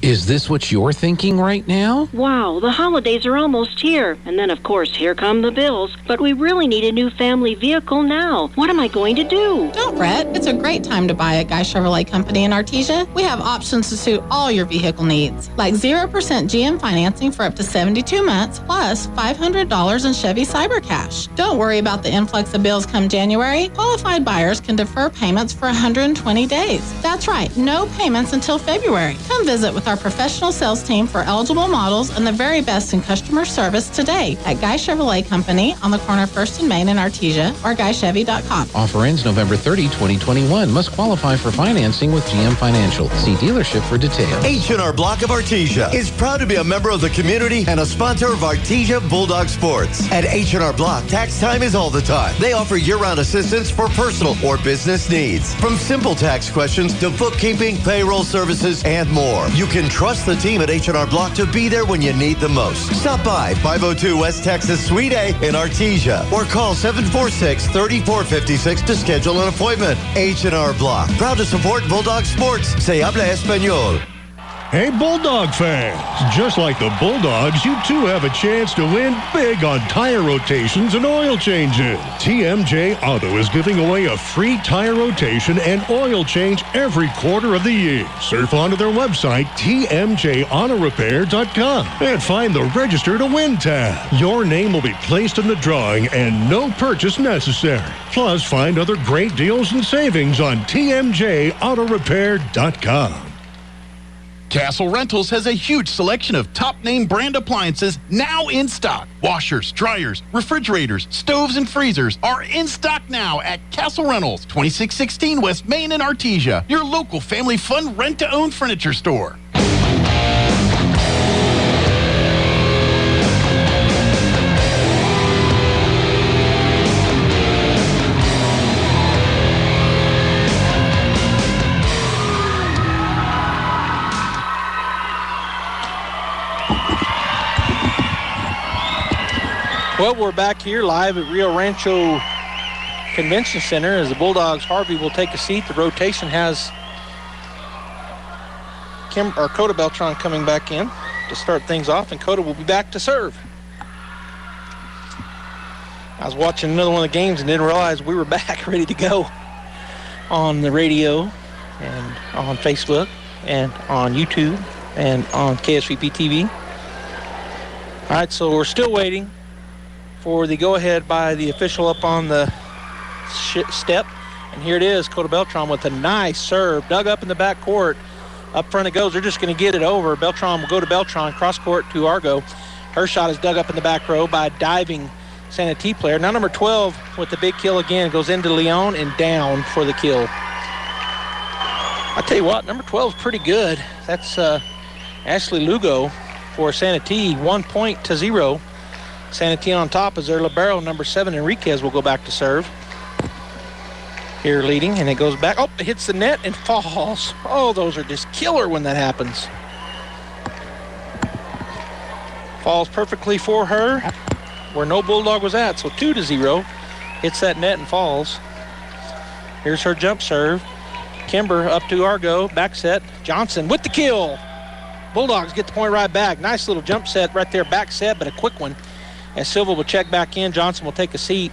Is this what you're thinking right now? Wow, the holidays are almost here. And then, of course, here come the bills. But we really need a new family vehicle now. What am I going to do? Don't fret. It's a great time to buy at Guy Chevrolet Company in Artesia. We have options to suit all your vehicle needs, like 0% GM financing for up to 72 months, plus $500 in Chevy Cyber Cash. Don't worry about the influx of bills come January. Qualified buyers can defer payments for 120 days. That's right, no payments until February. Come visit with our professional sales team for eligible models and the very best in customer service today at Guy Chevrolet Company on the corner of 1st and Main in Artesia or GuyChevy.com. Offer ends November 30, 2021. Must qualify for financing with GM Financial. See dealership for details. H&R Block of Artesia is proud to be a member of the community and a sponsor of Artesia Bulldog Sports. At H&R Block, tax time is all the time. They offer year-round assistance for personal or business needs. From simple tax questions to bookkeeping, payroll services, and more. You can trust the team at H&R Block to be there when you need the most. Stop by 502 West Texas Suite A in Artesia or call 746-3456 to schedule an appointment. H&R Block, proud to support Bulldog Sports. Se habla español. Hey, Bulldog fans, just like the Bulldogs, you too have a chance to win big on tire rotations and oil changes. TMJ Auto is giving away a free tire rotation and oil change every quarter of the year. Surf onto their website, tmjautorepair.com, and find the Register to Win tab. Your name will be placed in the drawing and no purchase necessary. Plus, find other great deals and savings on tmjautorepair.com. Castle Rentals has a huge selection of top-name brand appliances now in stock. Washers, dryers, refrigerators, stoves, and freezers are in stock now at Castle Rentals, 2616 West Main in Artesia, your local family fun rent-to-own furniture store. Well, we're back here live at Rio Rancho Convention Center as the Bulldogs. Harvey will take a seat. The rotation has Coda Beltran coming back in to start things off, and Coda will be back to serve. I was watching another one of the games and didn't realize we were back ready to go on the radio and on Facebook and on YouTube and on KSVP TV. All right, so we're still waiting for the go-ahead by the official up on the step. And here it is, Coda Beltran with a nice serve, dug up in the back court. Up front it goes. They're just going to get it over. Beltran will go to Beltran, cross court to Argo. Her shot is dug up in the back row by a diving Santee player. Now number 12 with the big kill again, goes into Leon and down for the kill. I tell you what, number 12 is pretty good. That's Ashley Lugo for Santee, 1-0. Santee on top as their libero, number 7, Enriquez, will go back to serve. Here leading, and it goes back. Oh, it hits the net and falls. Oh, those are just killer when that happens. Falls perfectly for her where no Bulldog was at, so 2-0. Hits that net and falls. Here's her jump serve. Kimber up to Argo, back set. Johnson with the kill. Bulldogs get the point right back. Nice little jump set right there, back set, but a quick one. As Silva will check back in, Johnson will take a seat,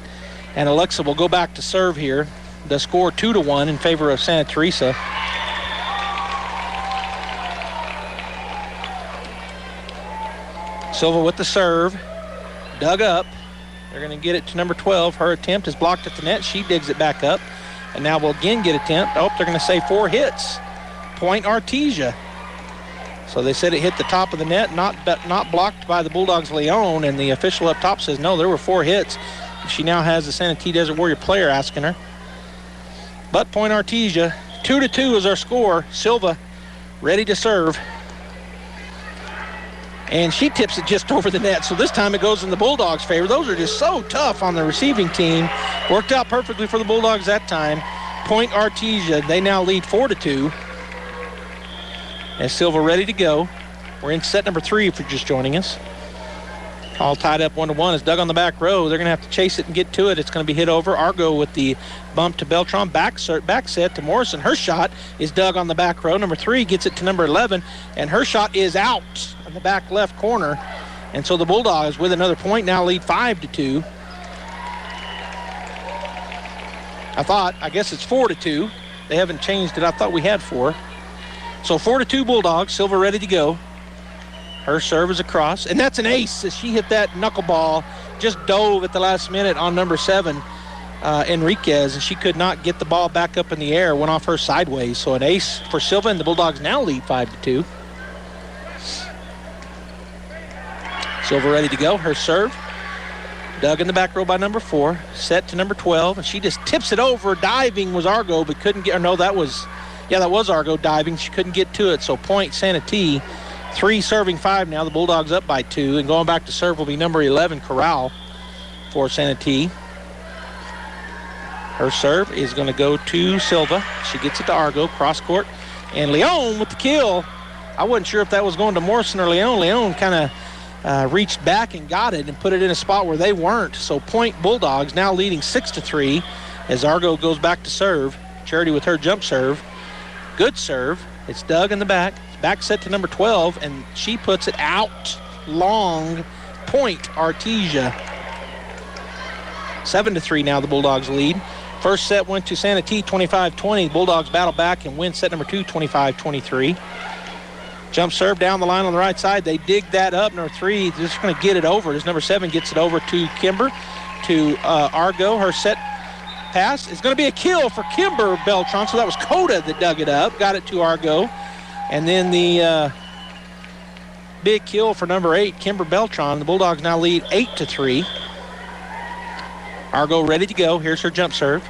and Alexa will go back to serve here. The score 2-1 in favor of Santa Teresa. Silva with the serve, dug up. They're going to get it to number 12. Her attempt is blocked at the net. She digs it back up, and now will again get attempt. Oh, they're going to say 4 hits. Point Artesia. So they said it hit the top of the net, not blocked by the Bulldogs Leon, and the official up top says no, there were 4 hits. She now has the Santee Desert Warrior player asking her. But point Artesia, 2-2 is our score. Silva ready to serve. And she tips it just over the net, so this time it goes in the Bulldogs' favor. Those are just so tough on the receiving team. Worked out perfectly for the Bulldogs that time. Point Artesia, they now lead 4-2. And Silva ready to go. We're in set number 3 if you're just joining us. All tied up 1-1. It's dug on the back row. They're going to have to chase it and get to it. It's going to be hit over. Argo with the bump to Beltran. Back set to Morrison. Her shot is dug on the back row. Number 3 gets it to number 11, and her shot is out on the back left corner. And so the Bulldogs, with another point, now lead 5-2. I guess it's 4-2. They haven't changed it. I thought we had 4. So 4-2 Bulldogs. Silva ready to go. Her serve is across, and that's an ace as she hit that knuckleball, just dove at the last minute on number 7, Enriquez, and she could not get the ball back up in the air, went off her sideways. So an ace for Silva, and the Bulldogs now lead 5-2. Silva ready to go. Her serve, dug in the back row by number 4, set to number 12, and she just tips it over. Diving was Argo, but couldn't get, or no, that was Argo diving. She couldn't get to it, so point Santee. 3 serving 5 now. The Bulldogs up by 2. And going back to serve will be number 11, Corral, for Santee. Her serve is going to go to Silva. She gets it to Argo, cross court. And Leon with the kill. I wasn't sure if that was going to Morrison or Leon. Leon kind of reached back and got it and put it in a spot where they weren't. So point Bulldogs now leading 6-3 as Argo goes back to serve. Charity with her jump serve. Good serve. It's dug in the back. Back set to number 12, and she puts it out long. Point Artesia. 7-3 now the Bulldogs lead. First set went to Santee 25-20. Bulldogs battle back and win set number 2 25-23. Jump serve down the line on the right side. They dig that up. Number 3 just going to get it over. As number 7 gets it over to Kimber, to Argo. Her set pass is going to be a kill for Kimber Beltran. So that was Coda that dug it up, got it to Argo. And then the big kill for number 8, Kimber Beltran. The Bulldogs now lead 8-3. Argo ready to go. Here's her jump serve.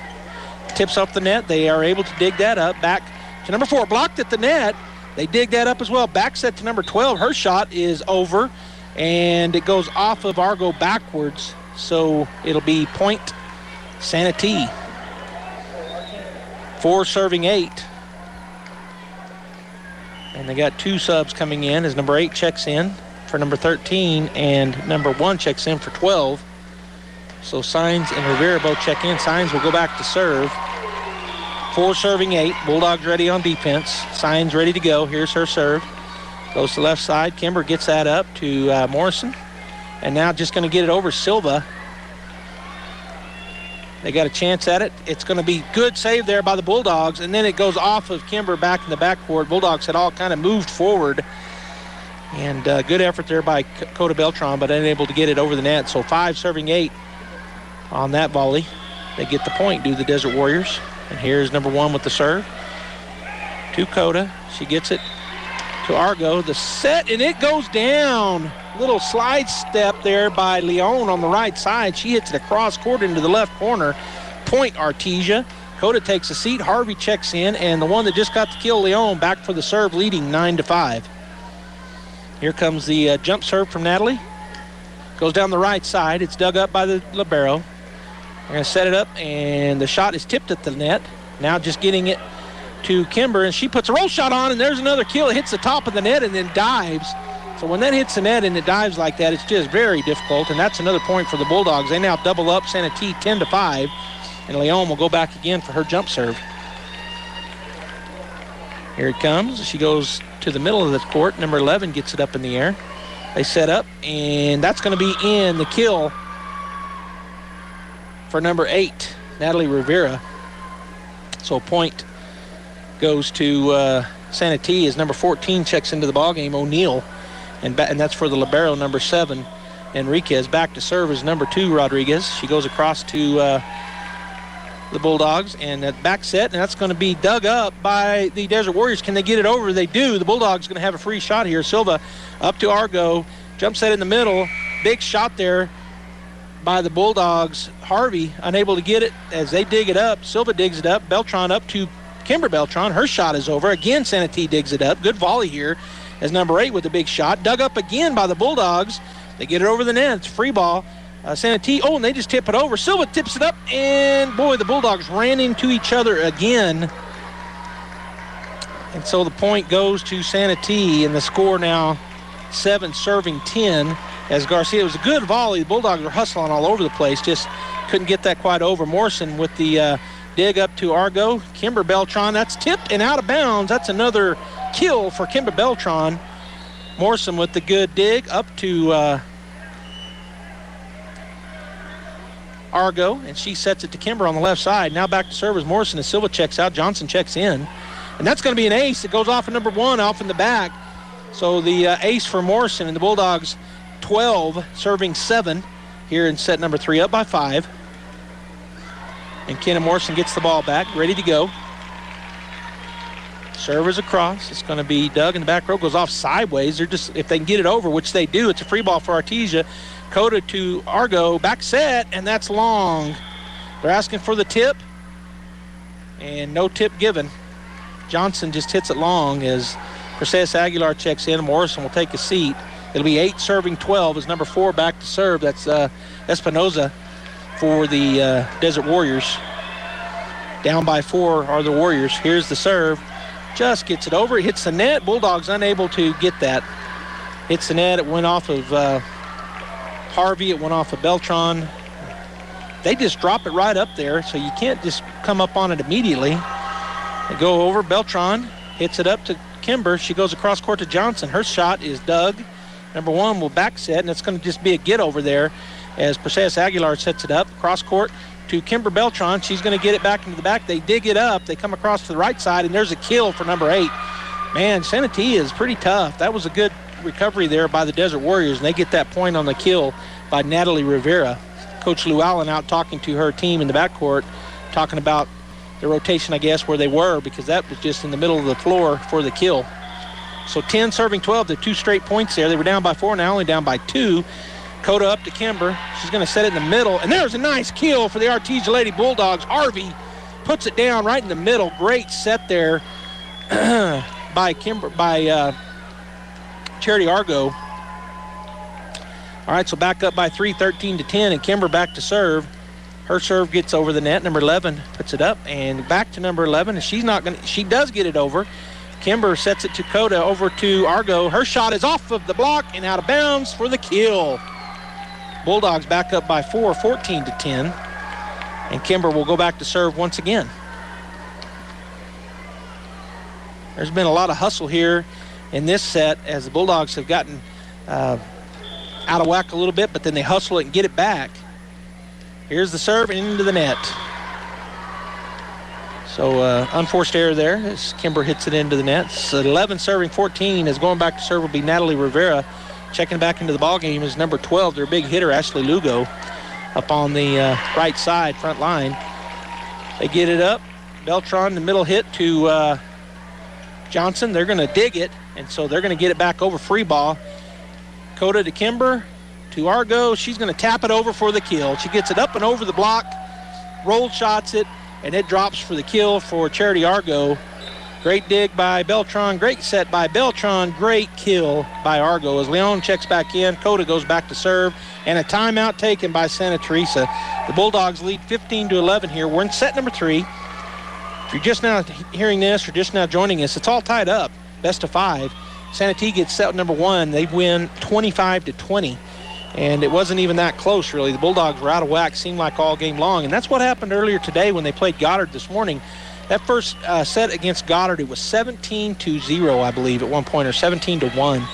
Tips off the net. They are able to dig that up. Back to number 4. Blocked at the net. They dig that up as well. Back set to number 12. Her shot is over, and it goes off of Argo backwards. So it'll be point Santee. 4 serving 8. And they got 2 subs coming in as number 8 checks in for number 13 and number 1 checks in for 12. So Signs and Rivera both check in. Signs will go back to serve. 4 serving 8. Bulldogs ready on defense. Signs ready to go. Here's her serve. Goes to left side. Kimber gets that up to Morrison. And now just going to get it over Silva. They got a chance at it. It's going to be good save there by the Bulldogs, and then it goes off of Kimber back in the backcourt. Bulldogs had all kind of moved forward, and good effort there by Coda Beltran, but unable to get it over the net. So 5 serving 8 on that volley. They get the point, do the Desert Warriors. And here's number 1 with the serve to Coda. She gets it to Argo. The set, and it goes down. Little slide step there by Leon on the right side. She hits it across court into the left corner. Point Artesia. Coda takes a seat. Harvey checks in, and the one that just got the kill, Leon, back for the serve, leading 9-5. Here comes the jump serve from Natalie. Goes down the right side. It's dug up by the libero. They're going to set it up, and the shot is tipped at the net. Now just getting it to Kimber, and she puts a roll shot on, and there's another kill. It hits the top of the net and then dives. So when that hits the net and it dives like that, it's just very difficult, and that's another point for the Bulldogs. They now double up Santee 10-5, and Leon will go back again for her jump serve. Here it comes. She goes to the middle of the court. Number 11 gets it up in the air. They set up, and that's going to be in. The kill for number 8, Natalie Rivera. So point goes to Santee as number 14 checks into the ballgame, O'Neal. And that's for the libero, number 7, Enriquez. Back to serve is number 2, Rodriguez. She goes across to the Bulldogs, and that back set, and that's going to be dug up by the Desert Warriors. Can they get it over? They do. The Bulldogs going to have a free shot here. Silva up to Argo. Jump set in the middle. Big shot there by the Bulldogs. Harvey unable to get it as they dig it up. Silva digs it up. Beltran up to Kimber Beltran. Her shot is over. Again, Santee digs it up. Good volley here as number 8 with a big shot. Dug up again by the Bulldogs. They get it over the net. It's free ball. Santee, and they just tip it over. Silva tips it up, and boy, the Bulldogs ran into each other again. And so the point goes to Santee, and the score now 7 serving 10 as Garcia. It was a good volley. The Bulldogs were hustling all over the place, just couldn't get that quite over. Morrison with the dig up to Argo. Kimber Beltran, that's tipped and out of bounds. That's another kill for Kimber Beltran. Morrison with the good dig up to Argo, and she sets it to Kimber on the left side. Now back to serve as Morrison as Silva checks out. Johnson checks in. And that's going to be an ace. It goes off at number 1 off in the back. So the ace for Morrison, and the Bulldogs 12 serving 7 here in set number 3, up by 5. And Kenna Morrison gets the ball back, ready to go. Servers across. It's going to be Doug in the back row. Goes off sideways. They're just, if they can get it over, which they do, it's a free ball for Artesia. Coda to Argo, back set, and that's long. They're asking for the tip, and no tip given. Johnson just hits it long as Teresa Aguilar checks in. Morrison will take a seat. It'll be 8 serving 12 as number 4 back to serve. That's Espinoza for the Desert Warriors. Down by 4 are the Warriors. Here's the serve. Just gets it over. It hits the net. Bulldogs unable to get that. Hits the net. It went off of Harvey. It went off of Beltran. They just drop it right up there, so you can't just come up on it immediately. They go over. Beltran hits it up to Kimber. She goes across court to Johnson. Her shot is Doug. Number 1 will back set, and it's going to just be a get over there as Perseus Aguilar sets it up. Cross court to Kimber Beltran. She's going to get it back into the back. They dig it up. They come across to the right side, and there's a kill for number 8. Man, Sanity is pretty tough. That was a good recovery there by the Desert Warriors, and they get that point on the kill by Natalie Rivera. Coach Lou Allen out talking to her team in the backcourt, talking about the rotation, I guess, where they were, because that was just in the middle of the floor for the kill. So 10 serving 12, they're 2 straight points there. They were down by 4, now only down by 2. Coda up to Kimber. She's going to set it in the middle, and there's a nice kill for the Artesia Lady Bulldogs. Harvey puts it down right in the middle. Great set there by Charity Argo. All right, so back up by 3, 13-10, and Kimber back to serve. Her serve gets over the net. Number 11 puts it up, and back to number 11. And she does get it over. Kimber sets it to Coda over to Argo. Her shot is off of the block and out of bounds for the kill. Bulldogs back up by 4, 14-10. And Kimber will go back to serve once again. There's been a lot of hustle here in this set as the Bulldogs have gotten out of whack a little bit, but then they hustle it and get it back. Here's the serve and into the net. So unforced error there as Kimber hits it into the net. So 11 serving 14 as going back to serve will be Natalie Rivera. Checking back into the ballgame is number 12, their big hitter, Ashley Lugo, up on the right side, front line. They get it up. Beltran, the middle hit to Johnson. They're going to dig it, and so they're going to get it back over free ball. Coda to Kimber, to Argo. She's going to tap it over for the kill. She gets it up and over the block, rolled shots it, and it drops for the kill for Charity Argo. Great dig by Beltran, great set by Beltran, great kill by Argo. As Leon checks back in, Coda goes back to serve, and a timeout taken by Santa Teresa. The Bulldogs lead 15-11 here. We're in set number 3. If you're just now hearing this or just now joining us, it's all tied up, best of 5. Santa T gets set number 1. They win 25-20. And it wasn't even that close, really. The Bulldogs were out of whack, seemed like all game long. And that's what happened earlier today when they played Goddard this morning. That first set against Goddard, it was 17-0, I believe, at one point, or 17-1.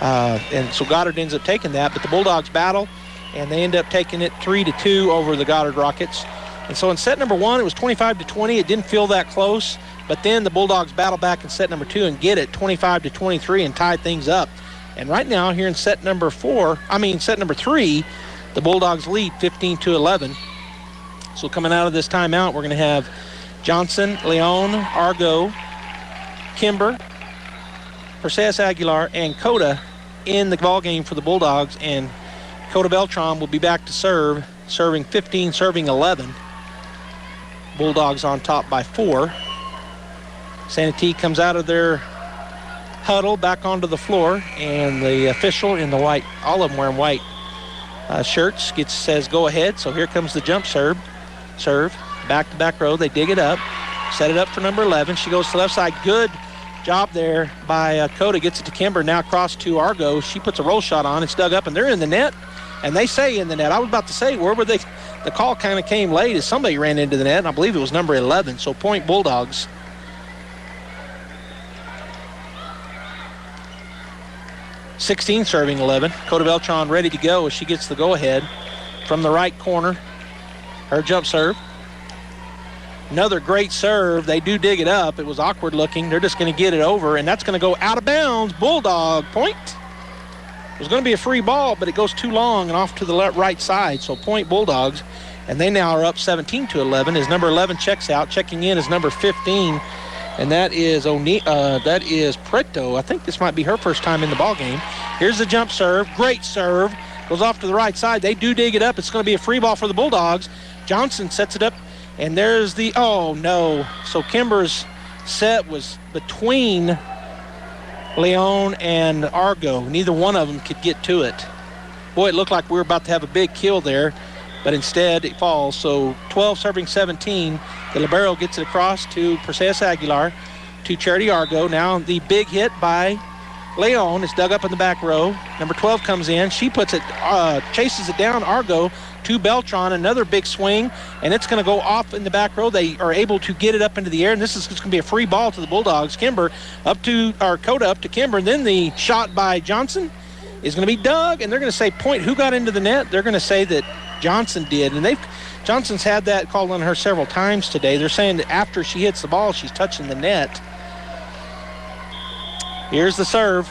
And so Goddard ends up taking that. But the Bulldogs battle, and they end up taking it 3-2 over the Goddard Rockets. And so in set number 1, it was 25-20. It didn't feel that close. But then the Bulldogs battle back in set number 2 and get it 25-23 and tie things up. And right now, here in set number 3, the Bulldogs lead 15-11. So coming out of this timeout, we're going to have Johnson, Leon, Argo, Kimber, Perseus Aguilar, and Coda in the ball game for the Bulldogs. And Coda Beltran will be back to serve, serving 15, serving 11. Bulldogs on top by 4. Santa T comes out of their huddle back onto the floor, and the official in the white, all of them wearing white shirts, says go ahead. So here comes the jump serve, back to back row. They dig it up, set it up for number 11. She goes to the left side. Good job there by Coda. Gets it to Kimber. Now across to Argo. She puts a roll shot on. It's dug up, and they're in the net. And they say in the net. I was about to say, where were they? The call kind of came late as somebody ran into the net, and I believe it was number 11. So point Bulldogs. .16 serving 11. Coda Beltran ready to go as she gets the go-ahead from the right corner. Her jump serve. Another great serve. They do dig it up. It was awkward looking. They're just going to get it over, and that's going to go out of bounds. Bulldog point. It was going to be a free ball, but it goes too long and off to the right side. So point Bulldogs, and they now are up 17-11 as number 11 checks out. Checking in is number 15, and that is Preto. I think this might be her first time in the ball game. Here's the jump serve. Great serve. Goes off to the right side. They do dig it up. It's going to be a free ball for the Bulldogs. Johnson sets it up, and there's the, oh no. So Kimber's set was between Leon and Argo. Neither one of them could get to it. Boy, it looked like we were about to have a big kill there, but instead it falls. So 12 serving 17. The libero gets it across to Perseus Aguilar, to Charity Argo. Now the big hit by Leon is dug up in the back row. Number 12 comes in. She puts it, chases it down, Argo, to Beltran. Another big swing, and it's going to go off in the back row. They are able to get it up into the air, and this is going to be a free ball to the Bulldogs. Coda up to Kimber, and then the shot by Johnson is going to be dug, and they're going to say point. Who got into the net? They're going to say that Johnson did, and Johnson's had that called on her several times today. They're saying that after she hits the ball, she's touching the net. Here's the serve.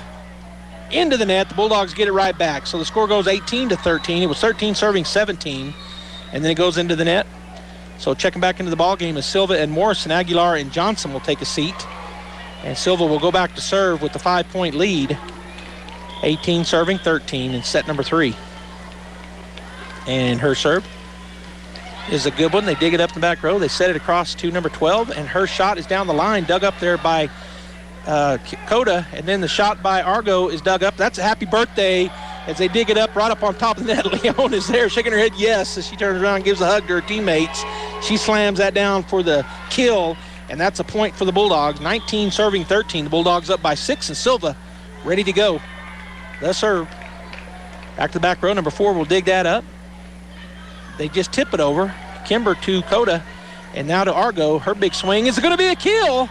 Into the net. The Bulldogs get it right back. So the score goes 18-13. It was 13 serving 17. And then it goes into the net. So checking back into the ball game is Silva and Morrison. Aguilar and Johnson will take a seat. And Silva will go back to serve with the 5-point lead. 18 serving 13 in set number 3. And her serve is a good one. They dig it up in the back row. They set it across to number 12. And her shot is down the line, dug up there by Coda, and then the shot by Argo is dug up. That's a happy birthday as they dig it up right up on top of the net. Leon is there shaking her head yes as she turns around and gives a hug to her teammates. She slams that down for the kill, and that's a point for the Bulldogs. 19 serving 13. The Bulldogs up by 6, and Silva ready to go. The serve. Back to the back row. Number 4 will dig that up. They just tip it over. Kimber to Coda, and now to Argo. Her big swing is going to be a kill.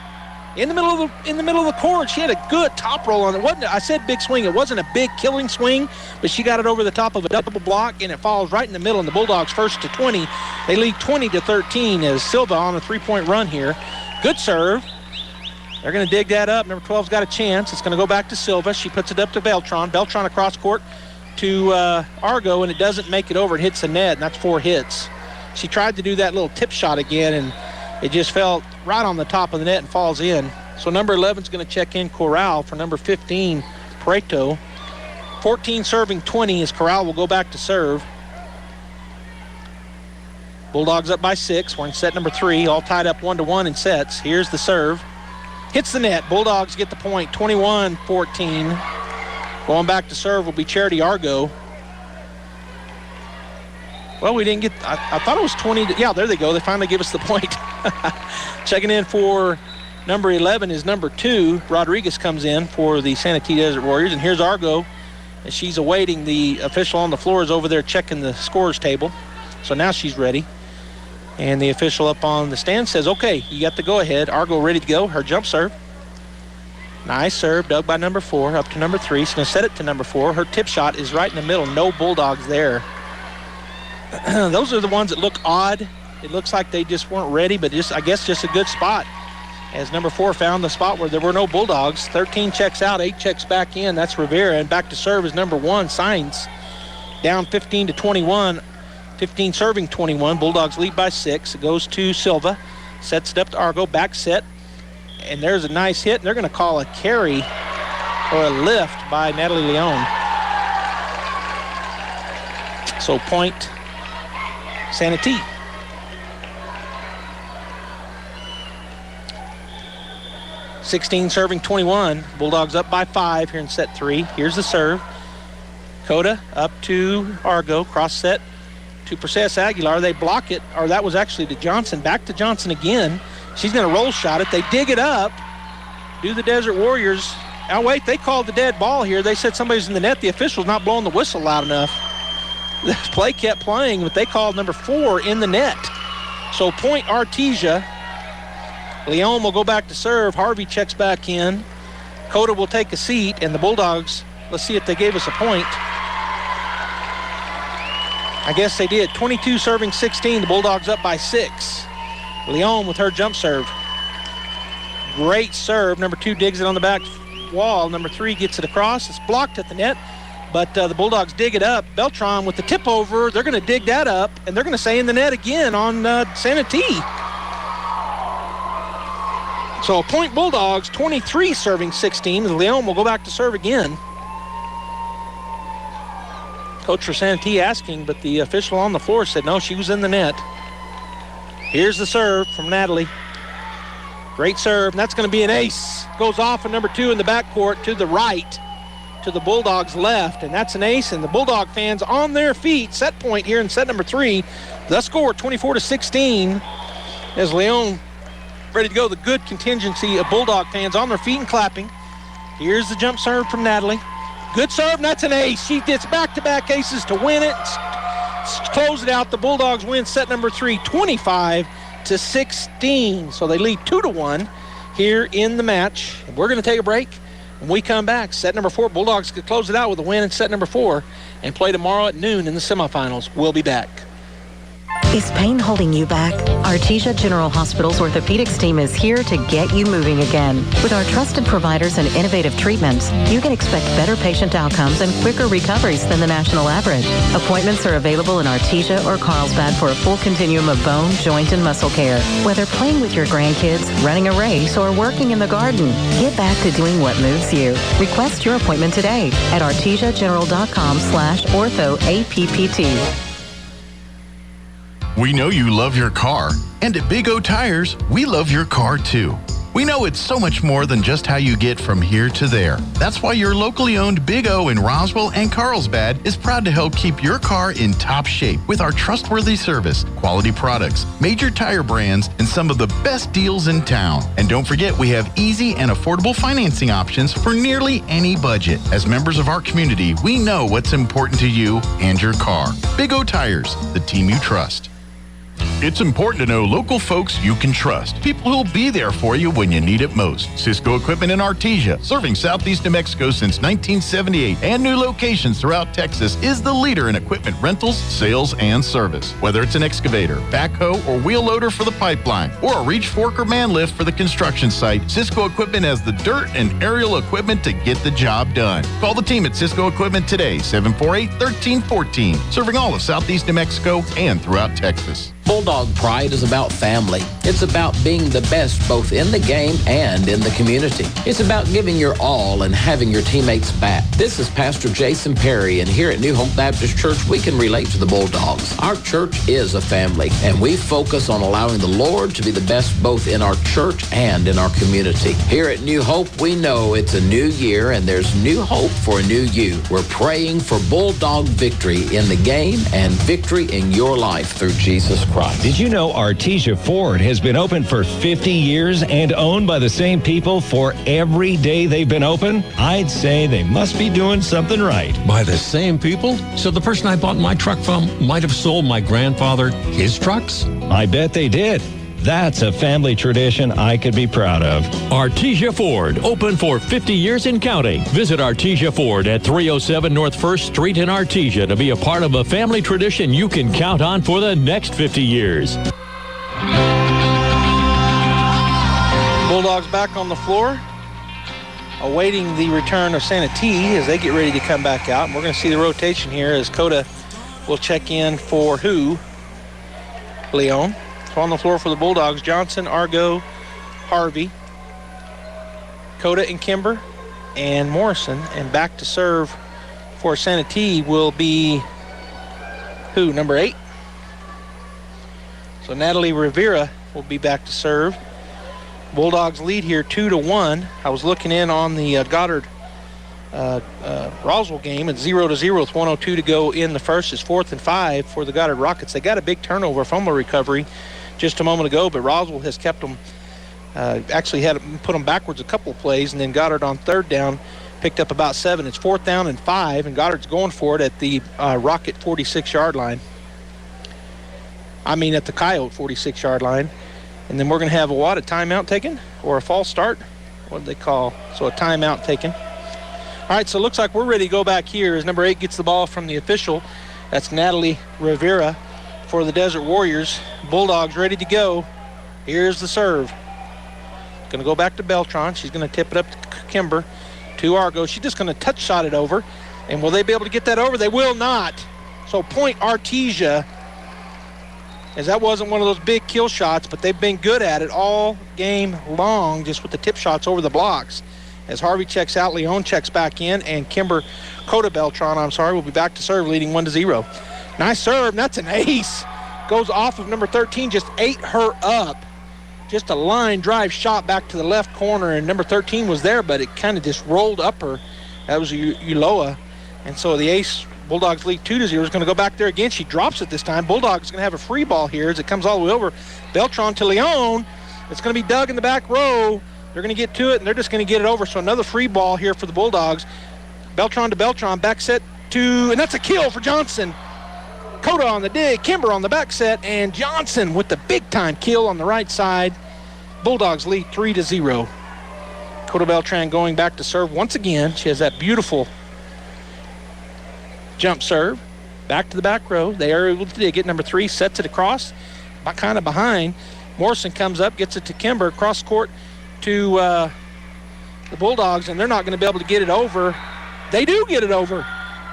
In the middle of the court. She had a good top roll on it. I said big swing. It wasn't a big killing swing, but she got it over the top of a double block, and it falls right in the middle. And the Bulldogs first to 20. They lead 20-13 as Silva on a 3-point run here. Good serve. They're going to dig that up. Number 12's got a chance. It's going to go back to Silva. She puts it up to Beltran. Beltran across court to Argo, and it doesn't make it over. It hits the net, and that's 4 hits. She tried to do that little tip shot again, and it just fell right on the top of the net and falls in. So number 11 is going to check in Corral for number 15, Preto. 14 serving 20 as Corral will go back to serve. Bulldogs up by 6. We're in set number 3, all tied up 1-1 in sets. Here's the serve. Hits the net. Bulldogs get the point, 21-14. Going back to serve will be Charity Argo. Well, we didn't get, I thought it was 20. Yeah, there they go. They finally give us the point. Checking in for number 11 is number 2. Rodriguez comes in for the Santee Desert Warriors. And here's Argo. And she's awaiting. The official on the floor is over there checking the scores table. So now she's ready. And the official up on the stand says, okay, you got the go-ahead. Argo ready to go. Her jump serve. Nice serve, dug by number 4, up to number 3. She's going to set it to number 4. Her tip shot is right in the middle. No Bulldogs there. Those are the ones that look odd. It looks like they just weren't ready, but I guess just a good spot. As number 4 found the spot where there were no Bulldogs. 13 checks out, 8 checks back in. That's Rivera. And back to serve is number 1, Sainz. Down 15-21. 15 serving 21. Bulldogs lead by 6. It goes to Silva. Sets it up to Argo. Back set. And there's a nice hit. And they're going to call a carry or a lift by Natalie Leon. So point Santee. .16 serving 21. Bulldogs up by 5 here in set 3. Here's the serve. Coda up to Argo. Cross set to Perseus Aguilar. They block it, or that was actually to Johnson. Back to Johnson again. She's going to roll shot it. They dig it up. do the Desert Warriors. Oh, wait, they called the dead ball here. They said somebody's in the net. The official's not blowing the whistle loud enough. The play kept playing, but they called number 4 in the net. So point Artesia. Leon will go back to serve. Harvey checks back in. Coda will take a seat, and the Bulldogs, let's see if they gave us a point. I guess they did. 22 serving 16. The Bulldogs up by 6. Leon with her jump serve. Great serve. Number 2 digs it on the back wall. Number 3 gets it across. It's blocked at the net, but the Bulldogs dig it up. Beltran with the tip over. They're going to dig that up, and they're going to say in the net again on Santa T. So a point Bulldogs, 23 serving 16. Leon will go back to serve again. Coach for Santa T asking, but the official on the floor said no, she was in the net. Here's the serve from Natalie. Great serve, and that's going to be an ace. Goes off of number 2 in the backcourt to the right, to the Bulldogs' left, and that's an ace, and the Bulldog fans on their feet. Set point here in set number 3. The score 24-16 as Leon ready to go. The good contingency of Bulldog fans on their feet and clapping. Here's the jump serve from Natalie. Good serve, and that's an ace. She gets back-to-back aces to win it. Close it out. The Bulldogs win set number 3, 25-16. So they lead 2-1 here in the match. We're going to take a break. When we come back, set number 4, Bulldogs could close it out with a win in set number 4 and play tomorrow at noon in the semifinals. We'll be back. Is pain holding you back? Artesia General Hospital's orthopedics team is here to get you moving again. With our trusted providers and innovative treatments, you can expect better patient outcomes and quicker recoveries than the national average. Appointments are available in Artesia or Carlsbad for a full continuum of bone, joint, and muscle care. Whether playing with your grandkids, running a race, or working in the garden, get back to doing what moves you. Request your appointment today at artesiageneral.com/orthoappt. We know you love your car, and at Big O Tires, we love your car too. We know it's so much more than just how you get from here to there. That's why your locally owned Big O in Roswell and Carlsbad is proud to help keep your car in top shape with our trustworthy service, quality products, major tire brands, and some of the best deals in town. And don't forget, we have easy and affordable financing options for nearly any budget. As members of our community, we know what's important to you and your car. Big O Tires, the team you trust. It's important to know local folks you can trust. People who'll be there for you when you need it most. Cisco Equipment in Artesia, serving southeast New Mexico since 1978 and new locations throughout Texas, is the leader in equipment rentals, sales, and service. Whether it's an excavator, backhoe, or wheel loader for the pipeline, or a reach fork or man lift for the construction site, Cisco Equipment has the dirt and aerial equipment to get the job done. Call the team at Cisco Equipment today, 748-1314, serving all of southeast New Mexico and throughout Texas. Bulldog Pride is about family. It's about being the best both in the game and in the community. It's about giving your all and having your teammates back. This is Pastor Jason Perry, and here at New Hope Baptist Church, we can relate to the Bulldogs. Our church is a family, and we focus on allowing the Lord to be the best both in our church and in our community. Here at New Hope, we know it's a new year, and there's new hope for a new you. We're praying for Bulldog victory in the game and victory in your life through Jesus Christ. Did you know Artesia Ford has been open for 50 years and owned by the same people for every day they've been open? I'd say they must be doing something right. By the same people? So the person I bought my truck from might have sold my grandfather his trucks? I bet they did. That's a family tradition I could be proud of. Artesia Ford, open for 50 years and counting. Visit Artesia Ford at 307 North 1st Street in Artesia to be a part of a family tradition you can count on for the next 50 years. Bulldogs back on the floor, awaiting the return of Santa T as they get ready to come back out. And we're going to see the rotation here as Coda will check in for who? Leon. So on the floor for the Bulldogs, Johnson, Argo, Harvey, Coda and Kimber, and Morrison. And back to serve for Santa T will be who? Number 8. So Natalie Rivera will be back to serve. Bulldogs lead here 2-1. I was looking in on the Goddard Roswell game at 0-0 with 1:02 to go in the first. It's 4th and 5 for the Goddard Rockets. They got a big turnover, fumble recovery just a moment ago, but Roswell has kept them Actually had put them backwards a couple of plays, and then Goddard on third down picked up about 7. It's 4th down and 5, and Goddard's going for it at the Rocket 46-yard line. At the Coyote 46-yard line. And then we're going to have a timeout taken or a false start? What do they call? So a timeout taken. All right, so it looks like we're ready to go back here as number 8 gets the ball from the official. That's Natalie Rivera for the Desert Warriors. Bulldogs ready to go. Here's the serve. Going to go back to Beltran. She's going to tip it up to Kimber. To Argo. She's just going to touch shot it over. And will they be able to get that over? They will not. So point Artesia, as that wasn't one of those big kill shots, but they've been good at it all game long, just with the tip shots over the blocks. As Harvey checks out, Leon checks back in, and Coda Beltran, will be back to serve, leading 1-0. Nice serve, and that's an ace. Goes off of number 13, just ate her up. Just a line drive shot back to the left corner, and number 13 was there, but it kind of just rolled up her. That was Uloa. And so the ace, Bulldogs lead 2-0, is going to go back there again. She drops it this time. Bulldogs going to have a free ball here as it comes all the way over. Beltran to Leon. It's going to be dug in the back row. They're going to get to it, and they're just going to get it over. So another free ball here for the Bulldogs. Beltran to Beltran, back set to, and that's a kill for Johnson. Coda on the dig, Kimber on the back set, and Johnson with the big-time kill on the right side. Bulldogs lead 3-0. Coda Beltran going back to serve once again. She has that beautiful jump serve. Back to the back row. They are able to get number 3, sets it across, kind of behind. Morrison comes up, gets it to Kimber, cross court to the Bulldogs, and they're not going to be able to get it over. They do get it over.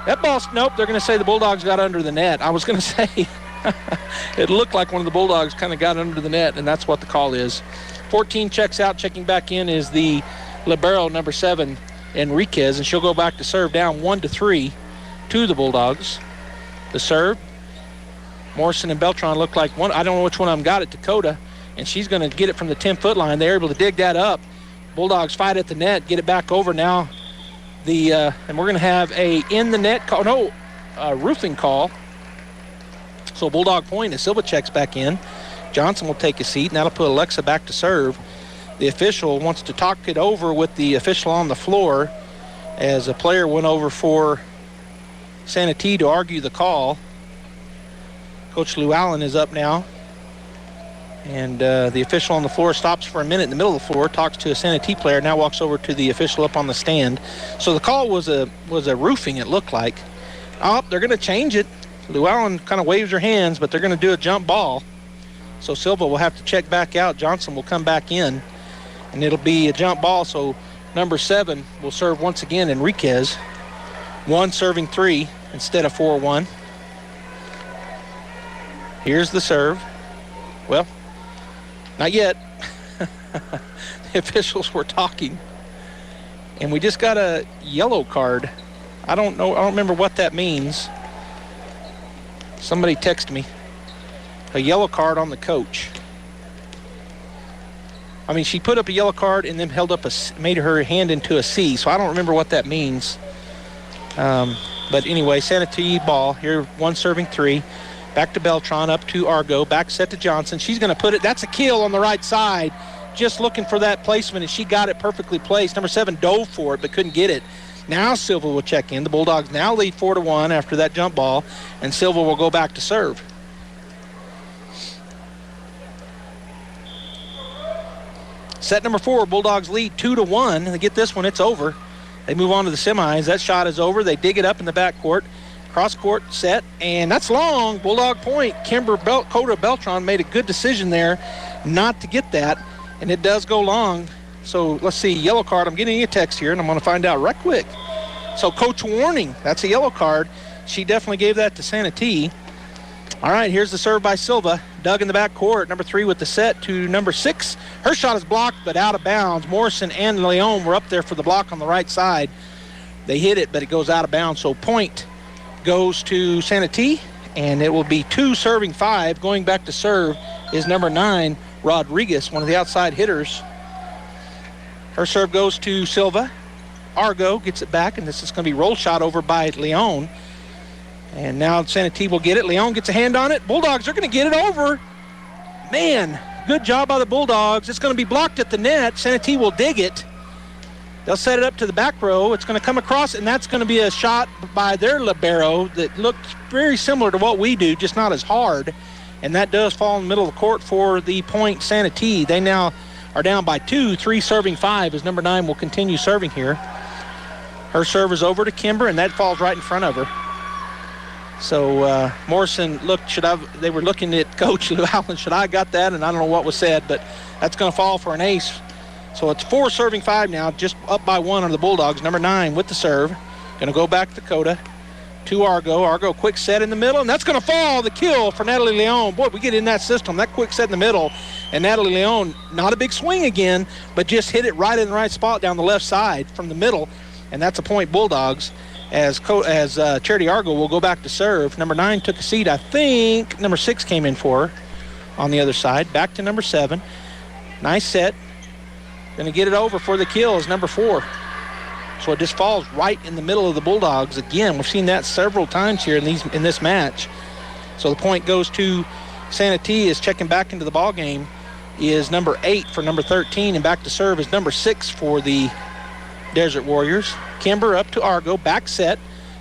That ball, nope, they're going to say the Bulldogs got under the net. I was going to say it looked like one of the Bulldogs kind of got under the net, and that's what the call is. 14 checks out. Checking back in is the libero, number 7, Enriquez, and she'll go back to serve down 1-3 to the Bulldogs. The serve, Morrison and Beltran look like one. I don't know which one of them got it, Dakota, and she's going to get it from the 10-foot line. They're able to dig that up. Bulldogs fight at the net, get it back over now. And we're going to have a in the net call, roofing call. So Bulldog point as Silva checks back in. Johnson will take a seat, and that'll put Alexa back to serve. The official wants to talk it over with the official on the floor as a player went over for Santee to argue the call. Coach Lou Allen is up now. And the official on the floor stops for a minute in the middle of the floor, talks to a Santee player, now walks over to the official up on the stand. So the call was a roofing, it looked like. Oh, they're going to change it. Lou Allen kind of waves her hands, but they're going to do a jump ball. So Silva will have to check back out. Johnson will come back in, and it'll be a jump ball. So number 7 will serve once again, Enriquez. 1 serving 3 instead of 4-1. Here's the serve. Well, not yet. The officials were talking. And we just got a yellow card. I don't remember what that means. Somebody text me. A yellow card on the coach. I mean, she put up a yellow card and then made her hand into a C. So I don't remember what that means. But anyway, Santee ball. Here, 1 serving 3. Back to Beltran, up to Argo, back set to Johnson. She's going to put it, that's a kill on the right side. Just looking for that placement, and she got it perfectly placed. Number 7 dove for it, but couldn't get it. Now Silva will check in. The Bulldogs now lead 4-1 after that jump ball, and Silva will go back to serve. Set number 4, Bulldogs lead 2-1. They get this one, it's over. They move on to the semis. That shot is over. They dig it up in the backcourt. Cross-court set, and that's long. Bulldog point. Coda Beltran made a good decision there not to get that, and it does go long. So let's see, yellow card. I'm getting a text here, and I'm going to find out right quick. So coach warning, that's a yellow card. She definitely gave that to Santee. All right, here's the serve by Silva. Dug in the backcourt. Number 3 with the set to number 6. Her shot is blocked, but out of bounds. Morrison and Leon were up there for the block on the right side. They hit it, but it goes out of bounds. So point goes to Santee, and it will be 2 serving 5. Going back to serve is number 9, Rodriguez, one of the outside hitters. Her serve goes to Silva. Argo gets it back, and this is going to be roll shot over by Leon. And now Santee will get it. Leon gets a hand on it. Bulldogs are going to get it over. Man, good job by the Bulldogs. It's going to be blocked at the net. Santee will dig it. They'll set it up to the back row. It's going to come across, and that's going to be a shot by their libero that looked very similar to what we do, just not as hard. And that does fall in the middle of the court for the Point Santee. They now are down by 2, 3 serving 5 as number 9 will continue serving here. Her serve is over to Kimber, and that falls right in front of her. So Morrison looked, they were looking at Coach Lou Allen, should I got that? And I don't know what was said, but that's going to fall for an ace. So it's 4 serving 5 now, just up by 1 on the Bulldogs. Number 9 with the serve. Going to go back to Coda. To Argo. Argo quick set in the middle, and that's going to fall. The kill for Natalie Leon. Boy, we get in that system. That quick set in the middle, and Natalie Leon, not a big swing again, but just hit it right in the right spot down the left side from the middle, and that's a point Bulldogs. As Charity Argo will go back to serve. Number 9 took a seat. I think number 6 came in for her on the other side. Back to number 7. Nice set. Going to get it over for the kill is number 4. So it just falls right in the middle of the Bulldogs. Again, we've seen that several times here in this match. So the point goes to Santee. Is checking back into the ball game is number 8 for number 13, and back to serve is number 6 for the Desert Warriors. Kimber up to Argo, back set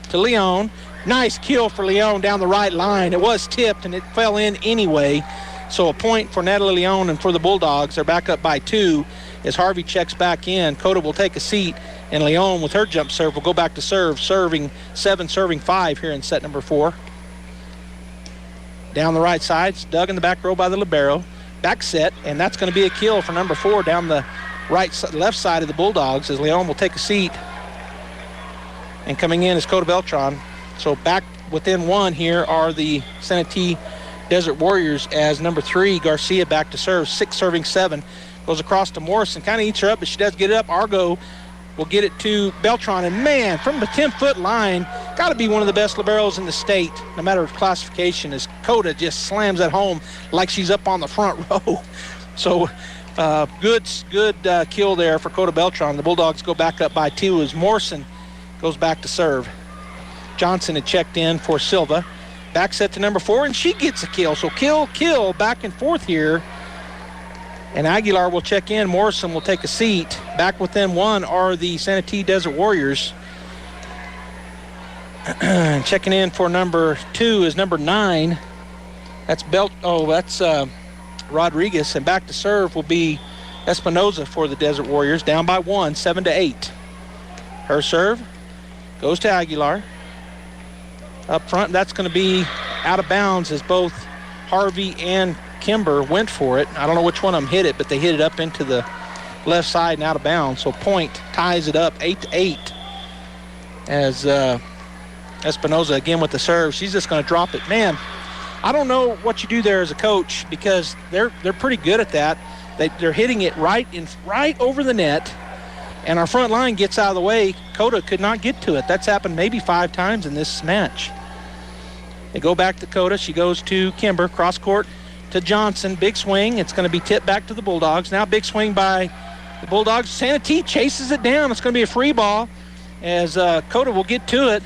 to Leon. Nice kill for Leon down the right line. It was tipped and it fell in anyway. So a point for Natalie Leon and for the Bulldogs. They're back up by 2 as Harvey checks back in. Coda will take a seat, and Leon with her jump serve will go back to serve, serving 7, serving 5 here in set number 4. Down the right side, it's dug in the back row by the libero. Back set, and that's going to be a kill for number 4 down the left side of the Bulldogs as Leon will take a seat. And coming in is Coda Beltran. So back within 1 here are the Santee Desert Warriors as number 3, Garcia, back to serve, 6 serving 7. Goes across to Morrison, kind of eats her up, but she does get it up. Argo will get it to Beltran, and man, from the 10-foot line, got to be one of the best liberos in the state, no matter classification, as Coda just slams that home like she's up on the front row. So good kill there for Coda Beltran. The Bulldogs go back up by 2 as Morrison goes back to serve. Johnson had checked in for Silva. Back set to number 4, and she gets a kill. So kill, back and forth here. And Aguilar will check in. Morrison will take a seat. Back within 1 are the Santee Desert Warriors. Checking in for number 2 is number 9. That's Rodriguez. And back to serve will be Espinoza for the Desert Warriors. Down by 1, 7-8. Her serve goes to Aguilar. Up front, that's going to be out of bounds as both Harvey and Kimber went for it. I don't know which one of them hit it, but they hit it up into the left side and out of bounds. So Point ties it up 8-8 as Espinoza again with the serve. She's just going to drop it. Man, I don't know what you do there as a coach because they're pretty good at that. They're hitting it right over the net, and our front line gets out of the way. Coda could not get to it. That's happened maybe 5 times in this match. They go back to Coda. She goes to Kimber, cross court to Johnson. Big swing. It's going to be tipped back to the Bulldogs. Now big swing by the Bulldogs. Santee chases it down. It's going to be a free ball as Coda will get to it.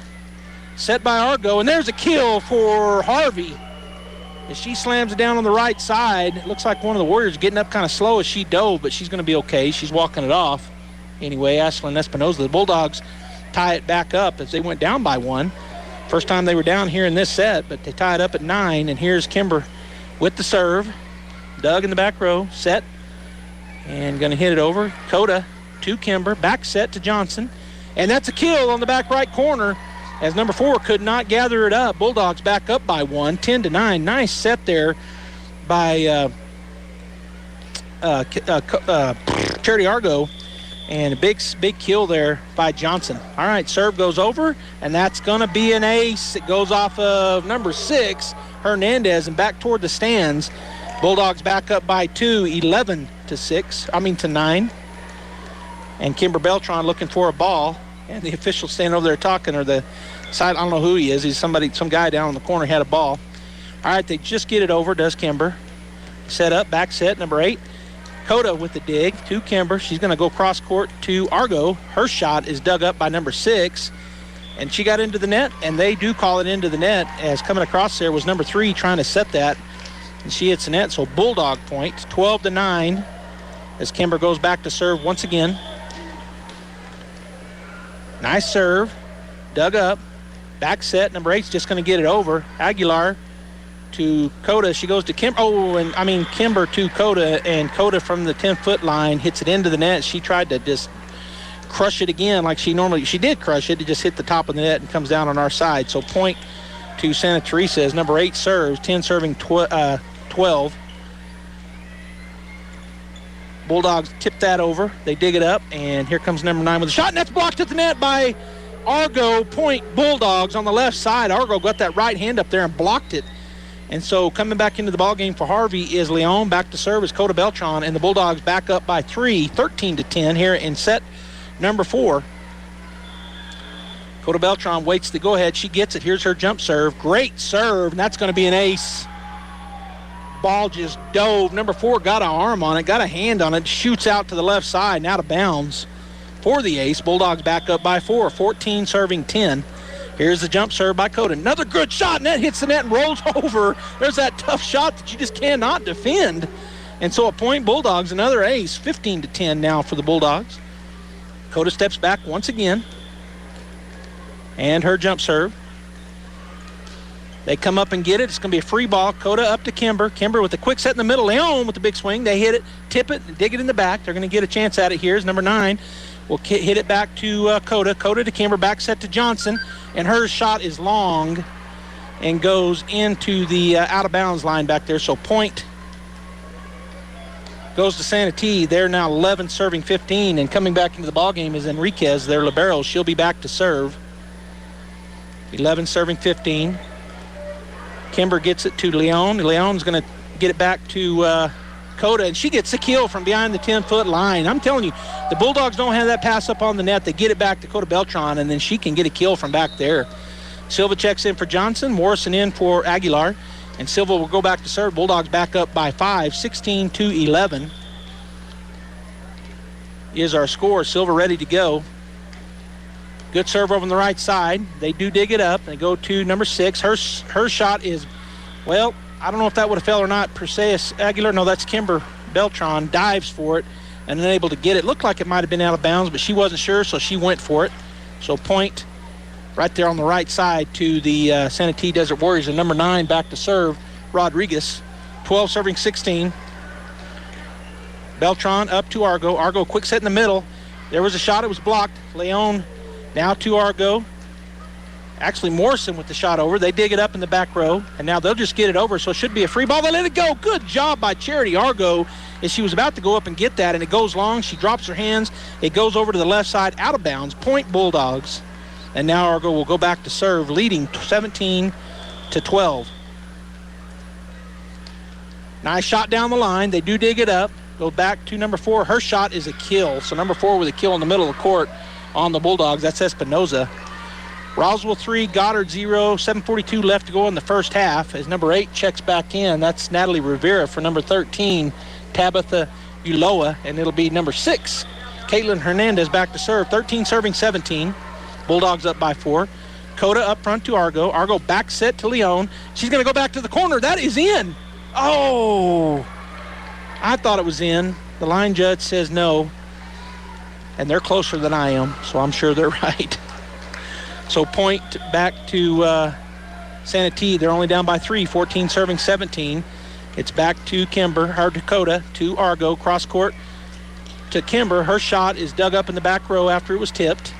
Set by Argo, and there's a kill for Harvey as she slams it down on the right side. It looks like one of the Warriors getting up kind of slow as she dove, but she's going to be okay. She's walking it off. Anyway, Ashlyn Espinoza, the Bulldogs tie it back up as they went down by 1. First time they were down here in this set, but they tie it up at 9, and here's Kimber with the serve. Dug in the back row, set, and going to hit it over. Coda to Kimber, back set to Johnson, and that's a kill on the back right corner as number 4 could not gather it up. Bulldogs back up by 1, 10-9. Nice set there by Charity Argo, and a big kill there by Johnson. All right, serve goes over, and that's going to be an ace. It goes off of number 6, Hernandez, and back toward the stands. Bulldogs back up by 2, 11-9. And Kimber Beltran looking for a ball, and the official standing over there talking, or the side, I don't know who he is. He's some guy down in the corner had a ball. All right, they just get it over, does Kimber. Set up, back set, number 8. Coda with the dig to Kimber. She's going to go cross court to Argo. Her shot is dug up by number 6, and she got into the net, and they do call it into the net as coming across there was number 3 trying to set that. And she hits the net, so Bulldog point, 12-9, as Kimber goes back to serve once again. Nice serve, dug up, back set. Number 8's just going to get it over. Aguilar to Coda. She goes to Kimber. Kimber to Coda, and Coda from the 10-foot line hits it into the net. She tried to just crush it again like she did crush it. It just hit the top of the net and comes down on our side. So point to Santa Teresa as number 8 serves, 10 serving 12. Bulldogs tip that over. They dig it up, and here comes number 9 with a shot, and that's blocked at the net by Argo. Point Bulldogs on the left side. Argo got that right hand up there and blocked it. And so coming back into the ballgame for Harvey is Leon. Back to serve is Coda Beltran, and the Bulldogs back up by 3, 13-10 here in set number 4. Coda Beltran waits the go-ahead. She gets it. Here's her jump serve. Great serve, and that's going to be an ace. Ball just dove. Number 4 got an arm on it, got a hand on it, shoots out to the left side and out of bounds for the ace. Bulldogs back up by 4, 14 serving 10. Here's the jump serve by Coda. Another good shot, and that hits the net and rolls over. There's that tough shot that you just cannot defend. And so a point Bulldogs, another ace, 15-10 now for the Bulldogs. Coda steps back once again. And her jump serve. They come up and get it. It's going to be a free ball. Coda up to Kimber. Kimber with a quick set in the middle. Leon with the big swing. They hit it, tip it, and dig it in the back. They're going to get a chance at it here. Is number 9. Will hit it back to Coda. Coda to Kimber. Back set to Johnson. And her shot is long and goes into the out-of-bounds line back there. So point goes to Santa T. They're now 11 serving 15. And coming back into the ballgame is Enriquez, their libero. She'll be back to serve. 11 serving 15. Kimber gets it to Leon. Leon's going to get it back to Coda, and she gets the kill from behind the 10-foot line. I'm telling you, the Bulldogs don't have that pass up on the net. They get it back to Coda Beltran, and then she can get a kill from back there. Silva checks in for Johnson. Morrison in for Aguilar, and Silva will go back to serve. Bulldogs back up by 5, 16-11 is our score. Silva ready to go. Good serve over on the right side. They do dig it up. They go to number 6. Her shot is, well, I don't know if that would have fell or not. Perseus Aguilar, no, that's Kimber Beltran, dives for it and unable to get it. Looked like it might have been out of bounds, but she wasn't sure, so she went for it. So point right there on the right side to the Santa T Desert Warriors. And number 9 back to serve, Rodriguez. 12 serving 16. Beltran up to Argo. Argo quick set in the middle. There was a shot. It was blocked. Leon now to Argo. Actually, Morrison with the shot over. They dig it up in the back row, and now they'll just get it over, so it should be a free ball. They let it go. Good job by Charity Argo as she was about to go up and get that, and it goes long. She drops her hands. It goes over to the left side, out of bounds. Point Bulldogs. And now Argo will go back to serve, leading 17-12. Nice shot down the line. They do dig it up. Go back to number 4. Her shot is a kill, so number 4 with a kill in the middle of the court on the Bulldogs. That's Espinoza. Roswell 3, Goddard 0, 7:42 left to go in the first half as number 8 checks back in. That's Natalie Rivera for number 13, Tabitha Uloa, and it'll be number 6, Caitlin Hernandez back to serve. 13 serving 17. Bulldogs up by 4. Coda up front to Argo. Argo back set to Leon. She's going to go back to the corner. That is in. Oh, I thought it was in. The line judge says no. And they're closer than I am, so I'm sure they're right. So point back to Santa T. They're only down by 3, 14 serving 17. It's back to Kimber, or Dakota, to Argo, cross court to Kimber. Her shot is dug up in the back row after it was tipped.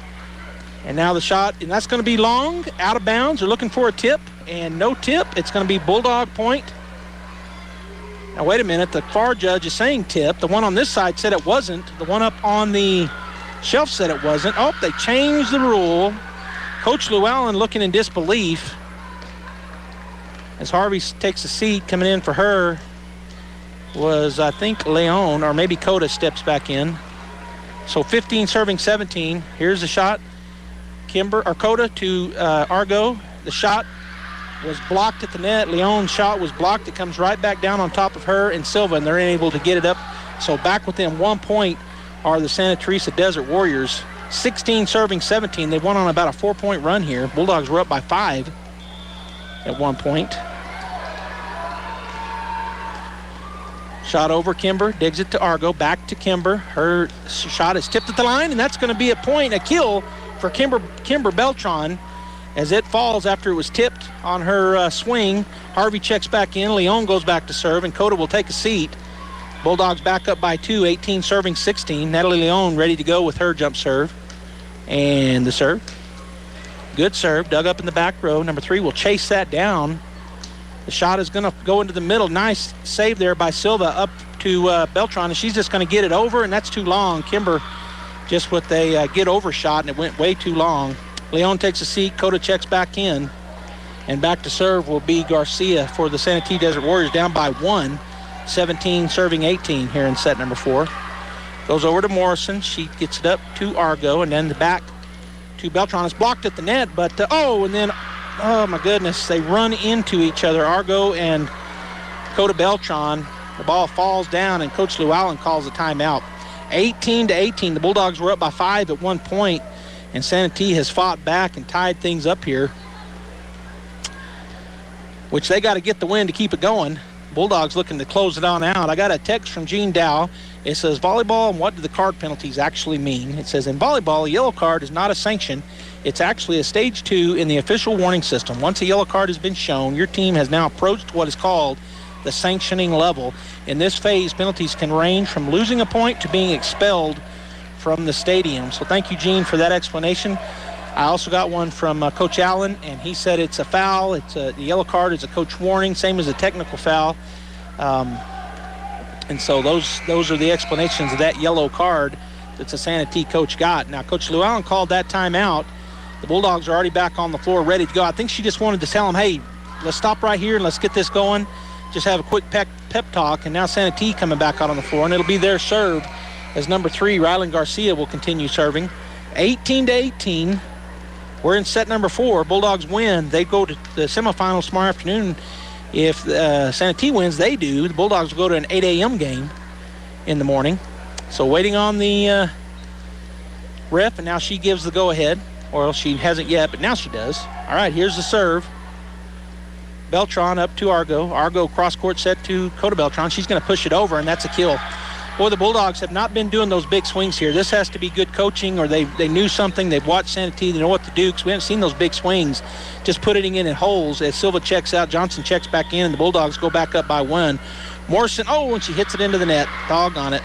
And now the shot, and that's going to be long, out of bounds. They're looking for a tip, and no tip. It's going to be Bulldog point. Now, wait a minute. The far judge is saying tip. The one on this side said it wasn't. The one up on the shelf said it wasn't. Oh, they changed the rule. Coach Llewellyn looking in disbelief as Harvey takes a seat. Coming in for her was, I think, Leon, or maybe Coda steps back in. So 15 serving 17. Here's the shot. Coda to Argo. The shot was blocked at the net. Leon's shot was blocked. It comes right back down on top of her and Silva, and they're unable to get it up. So back within 1 point are the Santa Teresa Desert Warriors. 16 serving 17. They went on about a 4-point run here. Bulldogs were up by 5 at 1 point. Shot over Kimber, digs it to Argo, back to Kimber. Her shot is tipped at the line, and that's going to be a point, a kill for Kimber Beltran as it falls after it was tipped on her swing. Harvey checks back in. Leon goes back to serve, and Coda will take a seat. Bulldogs back up by 2, 18 serving 16. Natalie Leon ready to go with her jump serve. And the serve. Good serve, dug up in the back row. Number 3 will chase that down. The shot is going to go into the middle. Nice save there by Silva up to Beltran, and she's just going to get it over, and that's too long. Kimber just with a get over shot, and it went way too long. Leon takes a seat. Coda checks back in, and back to serve will be Garcia for the Santee Desert Warriors, down by 1, 17 serving 18 here in set number 4. Goes over to Morrison. She gets it up to Argo, and then the back to Beltran. It's blocked at the net, but and then oh my goodness, they run into each other, Argo and Coda Beltran. The ball falls down, and Coach Llewellyn calls a timeout. 18-18. The Bulldogs were up by 5 at one point, and Santee has fought back and tied things up here, which they got to get the win to keep it going. Bulldogs looking to close it on out. I got a text from Gene Dow. It says, volleyball, and what do the card penalties actually mean? It says, in volleyball, a yellow card is not a sanction. It's actually a stage 2 in the official warning system. Once a yellow card has been shown, your team has now approached what is called the sanctioning level. In this phase, penalties can range from losing a point to being expelled from the stadium. So thank you, Gene, for that explanation. I also got one from Coach Allen, and he said it's a foul. The yellow card is a coach warning, same as a technical foul. And so those are the explanations of that yellow card that the Santee coach got. Now, Coach Llewellyn called that timeout. The Bulldogs are already back on the floor, ready to go. I think she just wanted to tell them, hey, let's stop right here and let's get this going. Just have a quick pep talk. And now Santee coming back out on the floor, and it'll be their serve as number 3, Rylan Garcia, will continue serving. 18-18. We're in set number 4. Bulldogs win. They go to the semifinals tomorrow afternoon. If Santee wins, they do. The Bulldogs will go to an 8 a.m. game in the morning. So waiting on the ref, and now she gives the go-ahead. Or she hasn't yet, but now she does. All right, here's the serve. Beltran up to Argo. Argo cross-court set to Coda Beltran. She's going to push it over, and that's a kill. Boy, the Bulldogs have not been doing those big swings here. This has to be good coaching, or they knew something. They've watched Santee. They know what to do, because we haven't seen those big swings. Just putting it in holes. As Silva checks out, Johnson checks back in, and the Bulldogs go back up by 1. Morrison, and she hits it into the net. Doggone it.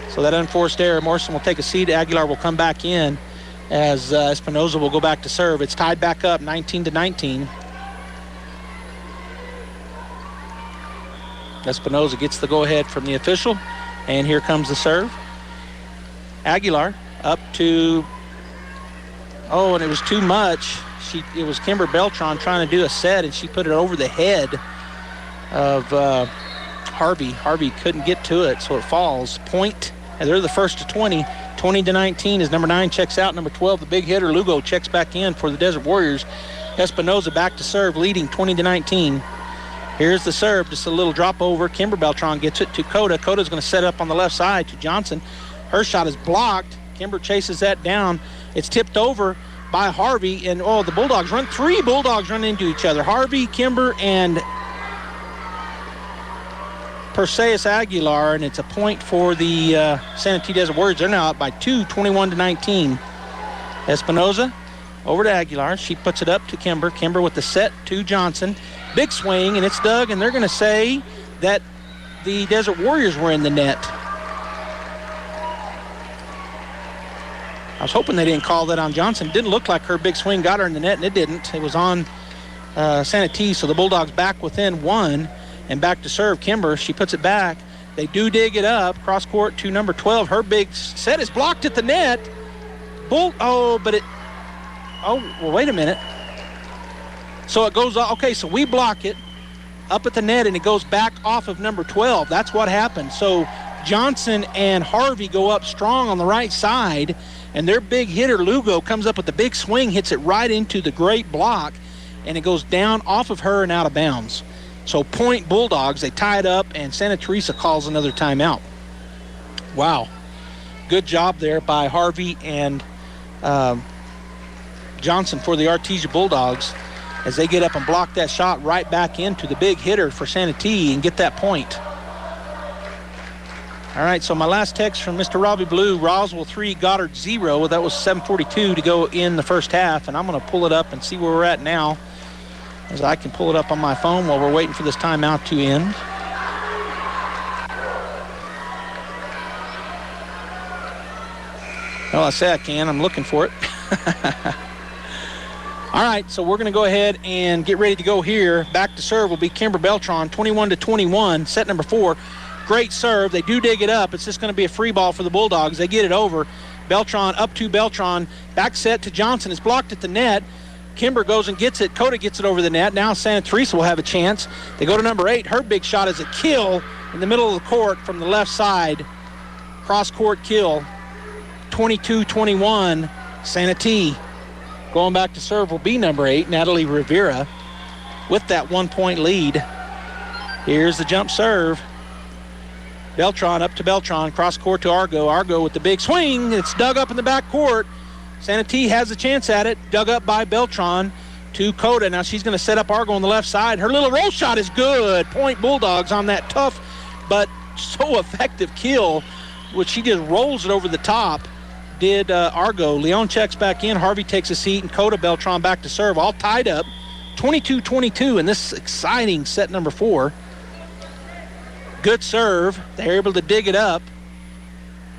So that unforced error. Morrison will take a seat. Aguilar will come back in as Espinoza will go back to serve. It's tied back up 19-19. Espinoza gets the go-ahead from the official, and here comes the serve. Aguilar up to, and it was too much. It was Kimber Beltran trying to do a set, and she put it over the head of Harvey. Harvey couldn't get to it, so it falls. Point, and they're the first to 20. 20-19 as number 9 checks out. Number 12, the big hitter, Lugo, checks back in for the Desert Warriors. Espinoza back to serve, leading 20-19. Here's the serve, just a little drop over. Kimber Beltran gets it to Coda. Coda's going to set up on the left side to Johnson. Her shot is blocked. Kimber chases that down. It's tipped over by Harvey, and the Bulldogs run. 3 Bulldogs run into each other. Harvey, Kimber, and Perseus Aguilar, and it's a point for the Santee Desert Warriors. They're now up by 2, 21-19. Espinoza over to Aguilar. She puts it up to Kimber. Kimber with the set to Johnson. Big swing, and it's dug, and they're going to say that the Desert Warriors were in the net. I was hoping they didn't call that on Johnson. It didn't look like her big swing got her in the net, and it didn't. It was on Santee, so the Bulldogs back within 1. And back to serve, Kimber. She puts it back. They do dig it up. Cross court to number 12. Her big set is blocked at the net. Wait a minute. So it goes, okay, so we block it up at the net, and it goes back off of number 12. That's what happened. So Johnson and Harvey go up strong on the right side, and their big hitter, Lugo, comes up with the big swing, hits it right into the great block, and it goes down off of her and out of bounds. So point Bulldogs. They tie it up, and Santa Teresa calls another timeout. Wow. Good job there by Harvey and Johnson for the Artesia Bulldogs as they get up and block that shot right back into the big hitter for Santee and get that point. All right, so my last text from Mr. Robbie Blue, Roswell 3, Goddard 0. That was 7:42 to go in the first half, and I'm going to pull it up and see where we're at now, as I can pull it up on my phone while we're waiting for this timeout to end. Well, I say I can. I'm looking for it. All right, so we're going to go ahead and get ready to go here. Back to serve will be Kimber Beltran, 21-21, set number 4. Great serve. They do dig it up. It's just going to be a free ball for the Bulldogs. They get it over. Beltran up to Beltran. Back set to Johnson. It's blocked at the net. Kimber goes and gets it. Coda gets it over the net. Now Santa Teresa will have a chance. They go to number 8. Her big shot is a kill in the middle of the court from the left side. Cross-court kill. 22-21. Santa T. Going back to serve will be number 8, Natalie Rivera, with that 1-point lead. Here's the jump serve. Beltran up to Beltran, cross court to Argo. Argo with the big swing. It's dug up in the back court. Santa T has a chance at it. Dug up by Beltran to Coda. Now she's going to set up Argo on the left side. Her little roll shot is good. Point Bulldogs on that tough but so effective kill, which she just rolls it over the top. Did Argo. Leon checks back in. Harvey takes a seat, and Coda Beltran back to serve. All tied up. 22-22 in this exciting set number 4. Good serve. They're able to dig it up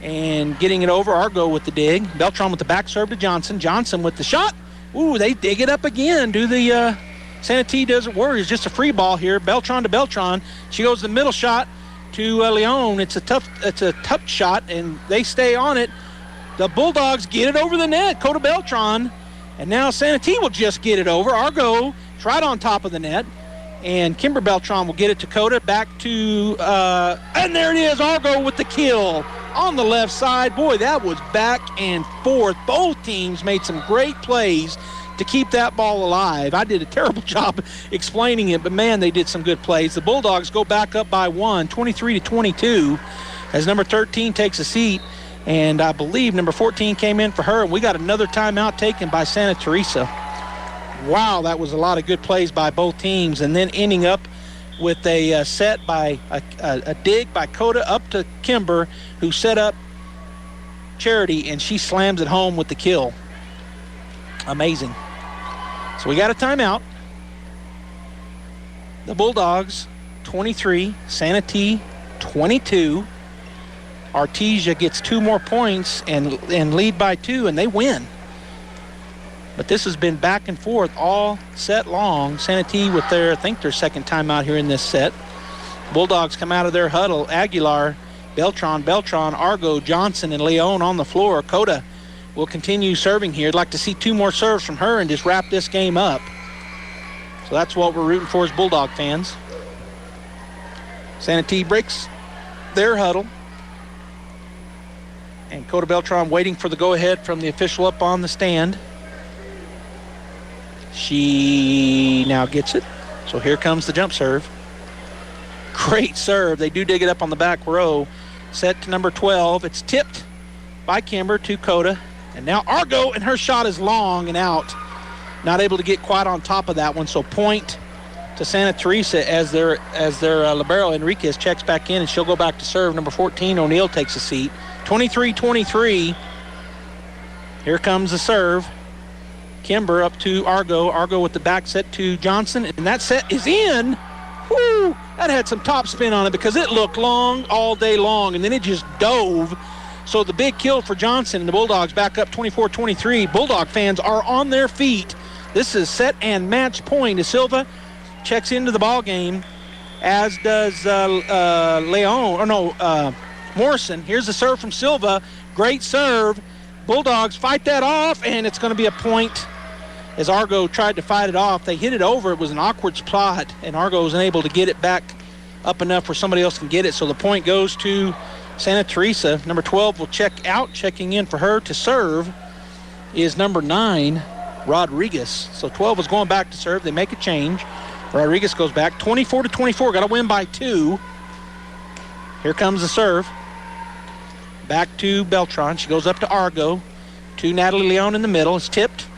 and getting it over. Argo with the dig. Beltran with the back serve to Johnson. Johnson with the shot. Ooh, they dig it up again. Do the Santa T doesn't worry. It's just a free ball here. Beltran to Beltran. She goes the middle shot to Leon. It's a tough shot, and they stay on it. The Bulldogs get it over the net. Coda Beltran. And now Santa T will just get it over. Argo right on top of the net. And Kimber Beltran will get it to Coda. Back to, and there it is. Argo with the kill on the left side. Boy, that was back and forth. Both teams made some great plays to keep that ball alive. I did a terrible job explaining it, but man, they did some good plays. The Bulldogs go back up by 1, 23-22, as number 13 takes a seat. And I believe number 14 came in for her, and we got another timeout taken by Santa Teresa. Wow, that was a lot of good plays by both teams. And then ending up with a set by a dig by Coda up to Kimber, who set up Charity, and she slams it home with the kill. Amazing. So we got a timeout. The Bulldogs 23, Santa T 22. Artesia gets 2 more points and lead by 2, and they win. But this has been back and forth all set long. Santa T with their second timeout here in this set. Bulldogs come out of their huddle. Aguilar, Beltran, Argo, Johnson, and Leon on the floor. Coda will continue serving here. I'd like to see 2 more serves from her and just wrap this game up. So that's what we're rooting for as Bulldog fans. Santa T breaks their huddle. And Coda Beltran waiting for the go-ahead from the official up on the stand. She now gets it. So here comes the jump serve. Great serve. They do dig it up on the back row. Set to number 12. It's tipped by Kimber to Coda. And now Argo, and her shot is long and out. Not able to get quite on top of that one. So point to Santa Teresa as their libero. Enriquez checks back in, and she'll go back to serve. Number 14, O'Neill takes a seat. 23-23. Here comes the serve. Kimber up to Argo. Argo with the back set to Johnson, and that set is in. Woo! That had some top spin on it because it looked long all day long, and then it just dove. So the big kill for Johnson, and the Bulldogs back up 24-23. Bulldog fans are on their feet. This is set and match point. De Silva checks into the ball game, as does Morrison. Here's the serve from Silva. Great serve. Bulldogs fight that off, and it's going to be a point as Argo tried to fight it off. They hit it over. It was an awkward spot, and Argo was unable to get it back up enough where somebody else can get it. So the point goes to Santa Teresa. Number 12 will check out. Checking in for her to serve is number 9, Rodriguez. So 12 is going back to serve. They make a change. Rodriguez goes back 24-24. Got to win by 2. Here comes the serve. Back to Beltran. She goes up to Argo. To Natalie Leon in the middle. It's tipped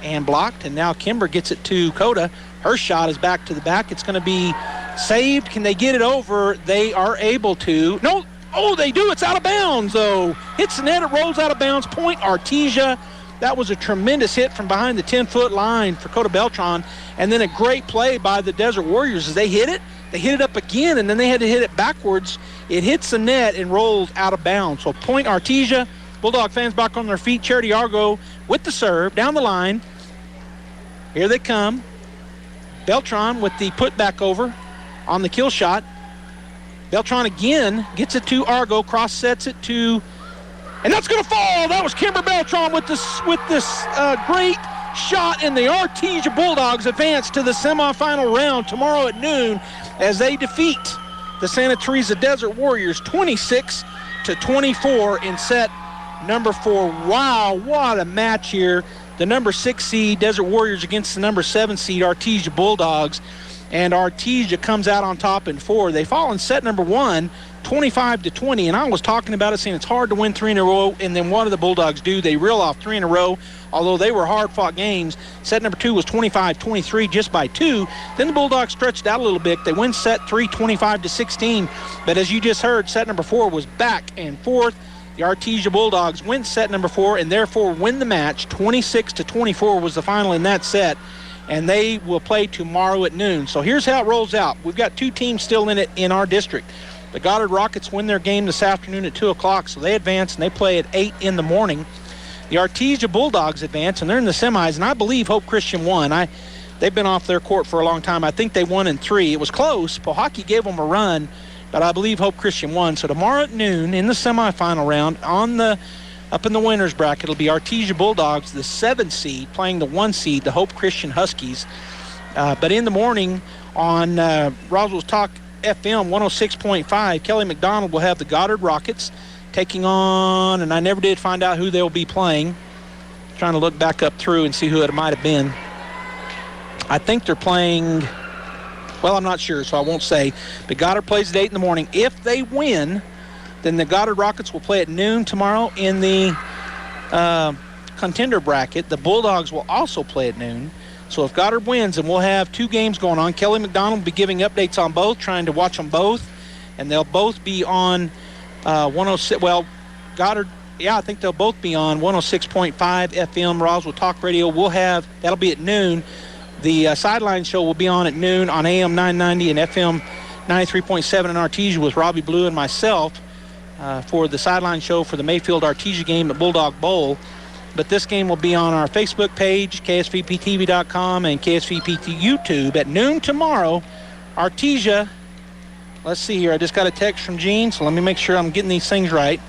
and blocked. And now Kimber gets it to Coda. Her shot is back to the back. It's going to be saved. Can they get it over? They are able to. No. Oh, they do. It's out of bounds, though. Hits the net. It rolls out of bounds. Point Artesia. That was a tremendous hit from behind the 10-foot line for Coda Beltran. And then a great play by the Desert Warriors as they hit it. They hit it up again, and then they had to hit it backwards. It hits the net and rolls out of bounds. So point Artesia. Bulldog fans back on their feet. Charity Argo with the serve down the line. Here they come. Beltran with the putback over on the kill shot. Beltran again gets it to Argo, cross sets it to, and that's going to fall. That was Kimber Beltran with this great shot, and the Artesia Bulldogs advance to the semifinal round tomorrow at noon as they defeat the Santa Teresa Desert Warriors 26-24 in set number 4. Wow, what a match here. The number 6 seed Desert Warriors against the number 7 seed Artesia Bulldogs. And Artesia comes out on top in 4. They fall in set number 1, 25-20. And I was talking about it, saying it's hard to win 3 in a row. And then what do the Bulldogs do? They reel off 3 in a row, although they were hard-fought games. Set number 2 was 25-23, just by 2. Then the Bulldogs stretched out a little bit. They win set 3, 25-16. But as you just heard, set number 4 was back and forth. The Artesia Bulldogs win set number 4 and therefore win the match. 26-24 was the final in that set. And they will play tomorrow at noon. So here's how it rolls out. We've got 2 teams still in it in our district. The Goddard Rockets win their game this afternoon at 2 o'clock, so they advance, and they play at 8 in the morning. The Artesia Bulldogs advance, and they're in the semis, and I believe Hope Christian won. They've been off their court for a long time. I think they won in 3. It was close. Pohocky gave them a run, but I believe Hope Christian won. So tomorrow at noon in the semifinal round up in the winner's bracket, it'll be Artesia Bulldogs, the 7 seed, playing the 1 seed, the Hope Christian Huskies. But in the morning on Roswell's Talk FM 106.5, Kelly McDonald will have the Goddard Rockets taking on, and I never did find out who they'll be playing. Trying to look back up through and see who it might have been. I think they're playing, well, I'm not sure, so I won't say. But Goddard plays at 8 in the morning. If they win, then the Goddard Rockets will play at noon tomorrow in the contender bracket. The Bulldogs will also play at noon. So if Goddard wins, then we'll have 2 games going on. Kelly McDonald will be giving updates on both, trying to watch them both. And they'll both be on 106. Well, Goddard, I think they'll both be on 106.5 FM Roswell Talk Radio. That'll be at noon. The Sideline Show will be on at noon on AM 990 and FM 93.7 in Artesia with Robbie Blue and myself. For the Sideline Show for the Mayfield Artesia game at Bulldog Bowl. But this game will be on our Facebook page, KSVPTV.com, and KSVPT YouTube at noon tomorrow. Artesia, let's see here. I just got a text from Gene, so let me make sure I'm getting these things right.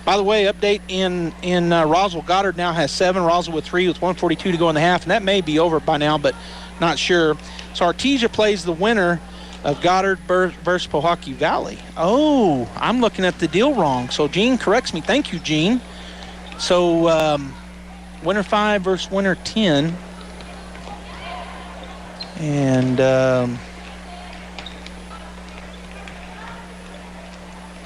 By the way, update in Roswell. Goddard now has 7, Roswell with 3 with 1:42 to go in the half, and that may be over by now, but not sure. So Artesia plays the winner of Goddard versus Pohocky Valley. Oh, I'm looking at the deal wrong. So Gene corrects me. Thank you, Gene. So winner 5 versus winner 10. And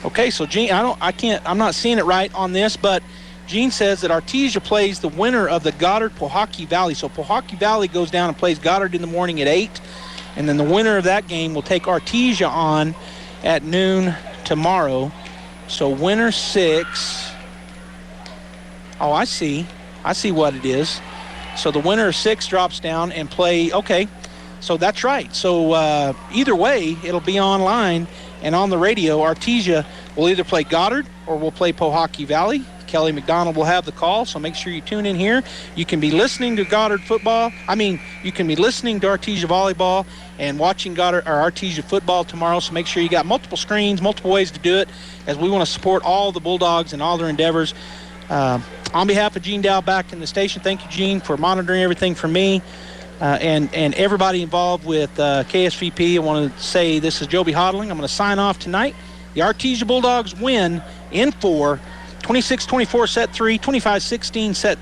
okay, so Gene, I'm not seeing it right on this, but Gene says that Artesia plays the winner of the Goddard Pohocky Valley. So Pohocky Valley goes down and plays Goddard in the morning at 8. And then the winner of that game will take Artesia on at noon tomorrow. So winner 6. Oh, I see what it is. So the winner of 6 drops down and play. Okay, so that's right. So either way, it'll be online and on the radio. Artesia will either play Goddard or will play Pohocky Valley. Kelly McDonald will have the call, so make sure you tune in here. You can be listening to Goddard football. You can be listening to Artesia volleyball and watching Goddard or Artesia football tomorrow, so make sure you got multiple screens, multiple ways to do it, as we want to support all the Bulldogs and all their endeavors. On behalf of Gene Dow back in the station, thank you, Gene, for monitoring everything for me and everybody involved with KSVP. I want to say this is Joby Hodling. I'm going to sign off tonight. The Artesia Bulldogs win in 4. 26-24 set 3, 25-16 set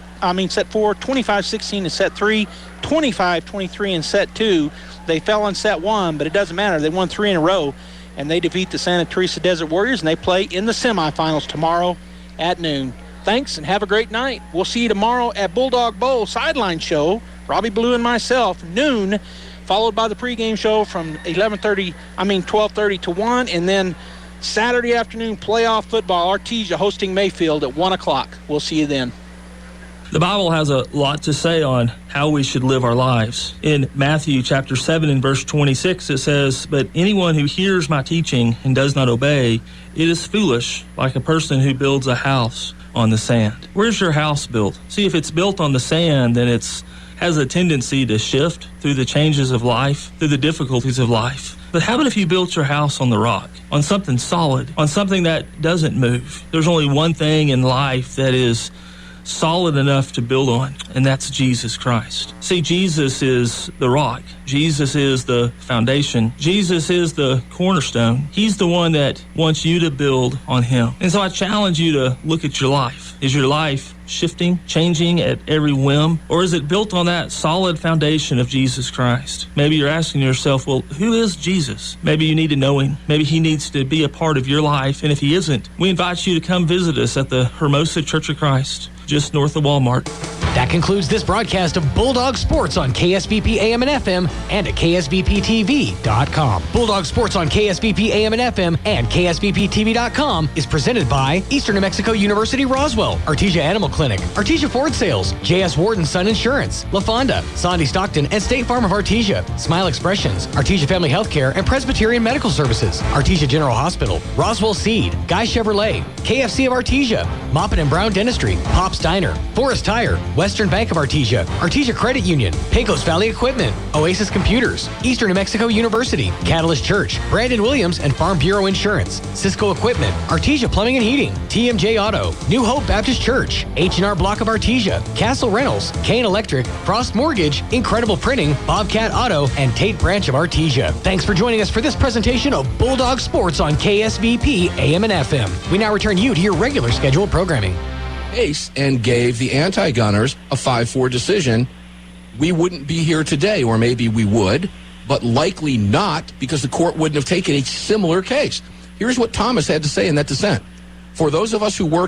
4, 25-16 in set 3, 25-23 in set 2. They fell in set 1, but it doesn't matter. They won 3 in a row, and they defeat the Santa Teresa Desert Warriors, and they play in the semifinals tomorrow at noon. Thanks, and have a great night. We'll see you tomorrow at Bulldog Bowl Sideline Show, Robbie Blue and myself, noon, followed by the pregame show from 12:30 to 1, and then Saturday afternoon playoff football, Artesia hosting Mayfield at 1 o'clock. We'll see you then. The Bible has a lot to say on how we should live our lives. In Matthew chapter 7 and verse 26, it says, "But anyone who hears my teaching and does not obey, it is foolish, like a person who builds a house on the sand." Where's your house built? See, if it's built on the sand, then it's has a tendency to shift through the changes of life, through the difficulties of life. But how about if you built your house on the rock, on something solid, on something that doesn't move? There's only one thing in life that is solid enough to build on, and that's Jesus Christ. See, Jesus is the rock. Jesus is the foundation. Jesus is the cornerstone. He's the one that wants you to build on him. And so I challenge you to look at your life. Is your life shifting, changing at every whim? Or is it built on that solid foundation of Jesus Christ? Maybe you're asking yourself, well, who is Jesus? Maybe you need to know him. Maybe he needs to be a part of your life. And if he isn't, we invite you to come visit us at the Hermosa Church of Christ, just north of Walmart. That concludes this broadcast of Bulldog Sports on KSBP AM and FM and at KSBPTV.com. Bulldog Sports on KSBP AM and FM and KSBPTV.com is presented by Eastern New Mexico University Roswell, Artesia Animal Clinic, Artesia Ford Sales, J.S. Ward & Son Insurance, La Fonda, Sandy Stockton, and State Farm of Artesia, Smile Expressions, Artesia Family Healthcare and Presbyterian Medical Services, Artesia General Hospital, Roswell Seed, Guy Chevrolet, KFC of Artesia, Moppin and Brown Dentistry, Pop's Diner, Forest Tire, Western Bank of Artesia, Artesia Credit Union, Pecos Valley Equipment, Oasis Computers, Eastern New Mexico University, Catalyst Church, Brandon Williams and Farm Bureau Insurance, Cisco Equipment, Artesia Plumbing and Heating, TMJ Auto, New Hope Baptist Church, H&R Block of Artesia, Castle Rentals, Kane Electric, Frost Mortgage, Incredible Printing, Bobcat Auto, and Tate Branch of Artesia. Thanks for joining us for this presentation of Bulldog Sports on KSBP AM and FM. We now return you to your regular scheduled programming. And gave the anti-gunners a 5-4 decision, we wouldn't be here today, or maybe we would, but likely not, because the court wouldn't have taken a similar case. Here's what Thomas had to say in that dissent. For those of us who work